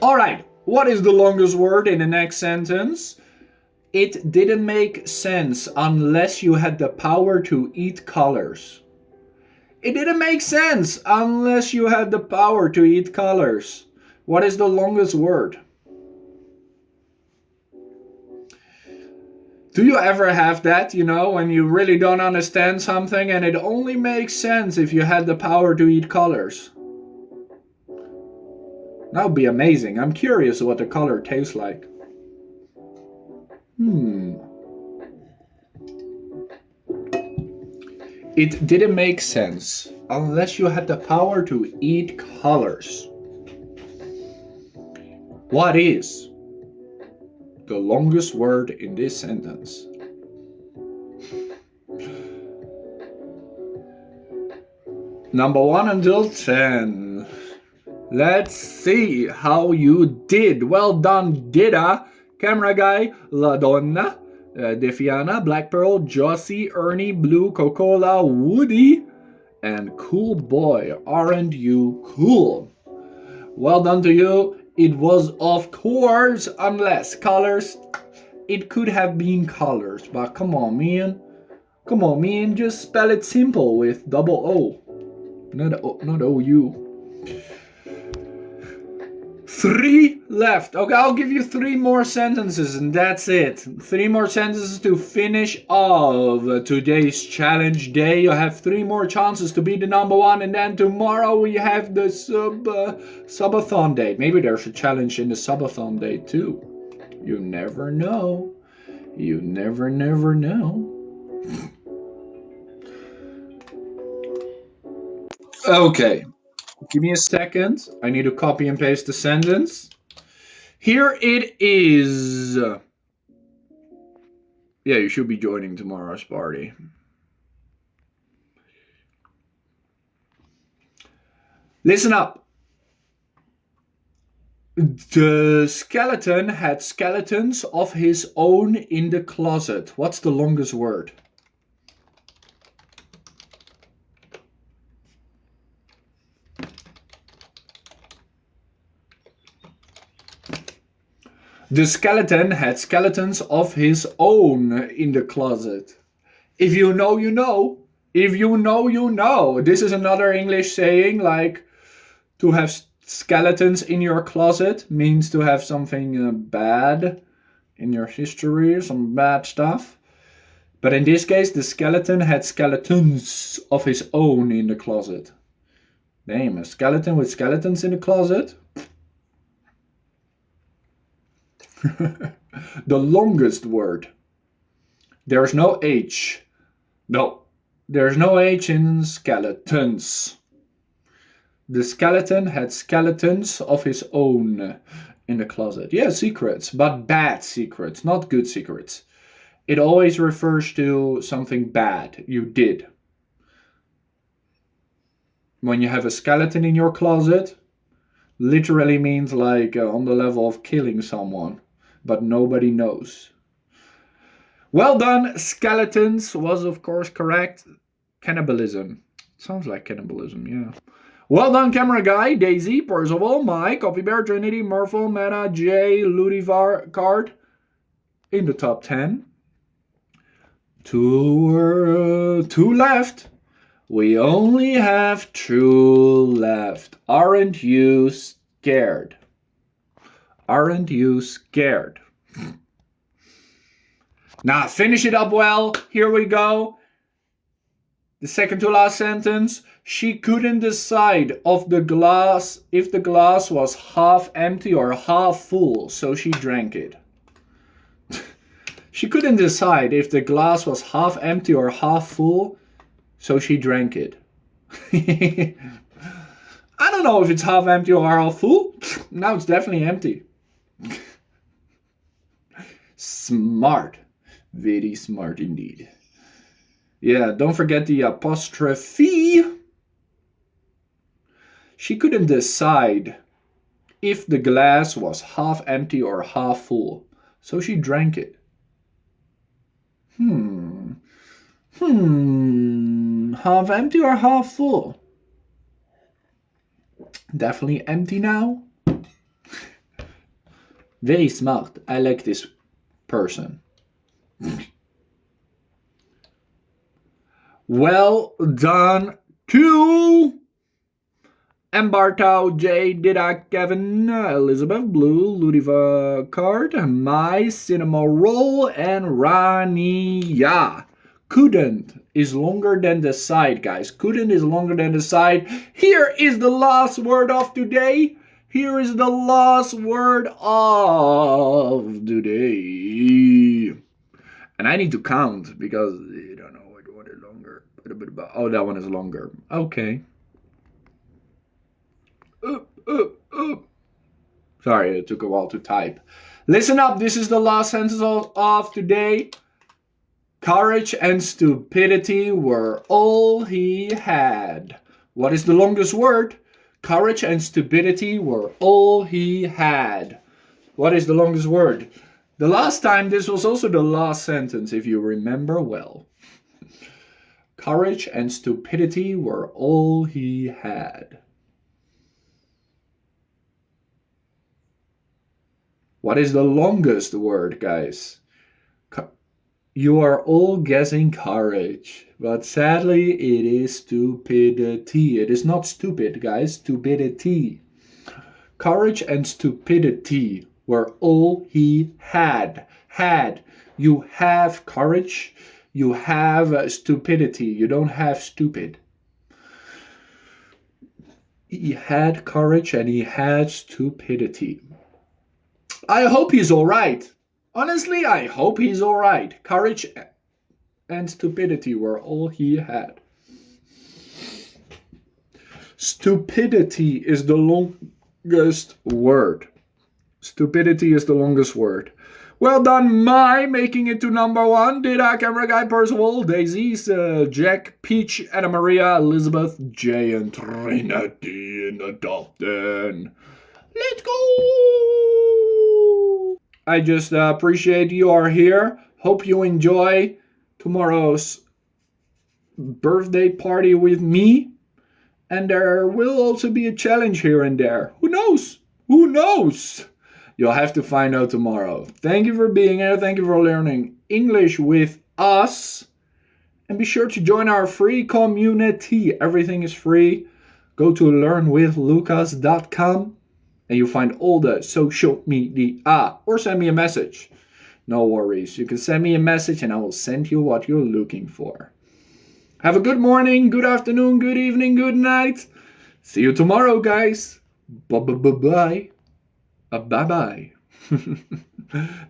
Alright, what is the longest word in the next sentence? It didn't make sense unless you had the power to eat colors. It didn't make sense unless you had the power to eat colors. What is the longest word? Do you ever have that, when you really don't understand something and it only makes sense if you had the power to eat colors? That would be amazing. I'm curious what the color tastes like. It didn't make sense unless you had the power to eat colors. What is the longest word in this sentence? Number 1 until 10. Let's see how you did. Well done, Dida. Camera Guy, La Donna, Defiana, Black Pearl, Josie, Ernie, Blue, Coca-Cola, Woody, and Cool Boy. Aren't you cool? Well done to you. It was, of course, unless colors. It could have been colors, but come on, man. Come on, man. Just spell it simple with double O. Not O-U. 3 left. Okay, I'll give you 3 more sentences and that's it. 3 more sentences to finish off today's challenge day. You have 3 more chances to be the number 1 and then tomorrow we have the subathon day. Maybe there's a challenge in the subathon day too. You never know. You never know. Okay. Give me a second. I need to copy and paste the sentence. Here it is. Yeah, you should be joining tomorrow's party. Listen up. The skeleton had skeletons of his own in the closet. What's the longest word? The skeleton had skeletons of his own in the closet. If you know, you know. If you know, you know. This is another English saying, like to have skeletons in your closet means to have something bad in your history, some bad stuff. But in this case, the skeleton had skeletons of his own in the closet. Damn, a skeleton with skeletons in the closet? The longest word. There's no H. No, there's no H in skeletons. The skeleton had skeletons of his own in the closet. Yeah, secrets, but bad secrets, not good secrets. it always refers to something bad you did. When you have a skeleton in your closet, literally means like on the level of killing someone, but nobody knows. Well done, skeletons was of course correct. Cannibalism. Sounds like cannibalism, yeah. Well done, camera guy, Daisy, Percival, Mike, Coffee Bear, Trinity, Murphle, Meta, Jay, Ludivar, Card in the top 10. Two left. We only have 2 left. Aren't you scared? Aren't you scared? Now finish it up well. Here we go. The second to last sentence. She couldn't decide if the glass was half empty or half full, so she drank it. She couldn't decide if the glass was half empty or half full, so she drank it. I don't know if it's half empty or half full. Now it's definitely empty. Smart. Very smart indeed. Yeah, don't forget the apostrophe. She couldn't decide if the glass was half empty or half full, so she drank it. Half empty or half full? Definitely empty now. Very smart. I like this person. Well done to Embartau, Jay, Didak, Kevin, Elizabeth, Blue, Ludiva, Card, My, Cinema Roll, and Rania. Couldn't is longer than decide, guys. Couldn't is longer than decide. Here is the last word of today. Here is the last word of today. And I need to count because I don't know what one is longer. Oh, that one is longer. Okay. Sorry, it took a while to type. Listen up, this is the last sentence of today. Courage and stupidity were all he had. What is the longest word? Courage and stupidity were all he had. What is the longest word? The last time this was also the last sentence, if you remember well. Courage and stupidity were all he had. What is the longest word, guys? You are all guessing courage, but sadly it is stupidity. It is not stupid, guys, stupidity. Courage and stupidity were all he had. You have courage, you have stupidity. You don't have stupid. He had courage and he had stupidity. I hope he's all right. Honestly, I hope he's all right. Courage and stupidity were all he had. Stupidity is the longest word. Stupidity is the longest word. Well done, making it to number 1. Dida, Camera Guy, Percival, Daisy's, Jack, Peach, Anna Maria, Elizabeth, Jay, and Trinity in the top 10. Let's go! I just appreciate you are here. Hope you enjoy tomorrow's birthday party with me. And there will also be a challenge here and there. Who knows? Who knows? You'll have to find out tomorrow. Thank you for being here. Thank you for learning English with us. And be sure to join our free community. Everything is free. Go to learnwithlucas.com. And you'll find all the social media. Or send me a message. No worries. You can send me a message and I will send you what you're looking for. Have a good morning, good afternoon, good evening, good night. See you tomorrow, guys. Bye-bye. Bye-bye.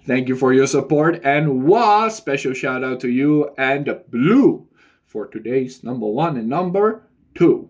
Thank you for your support. And special shout out to you and Blue for today's number 1 and number 2.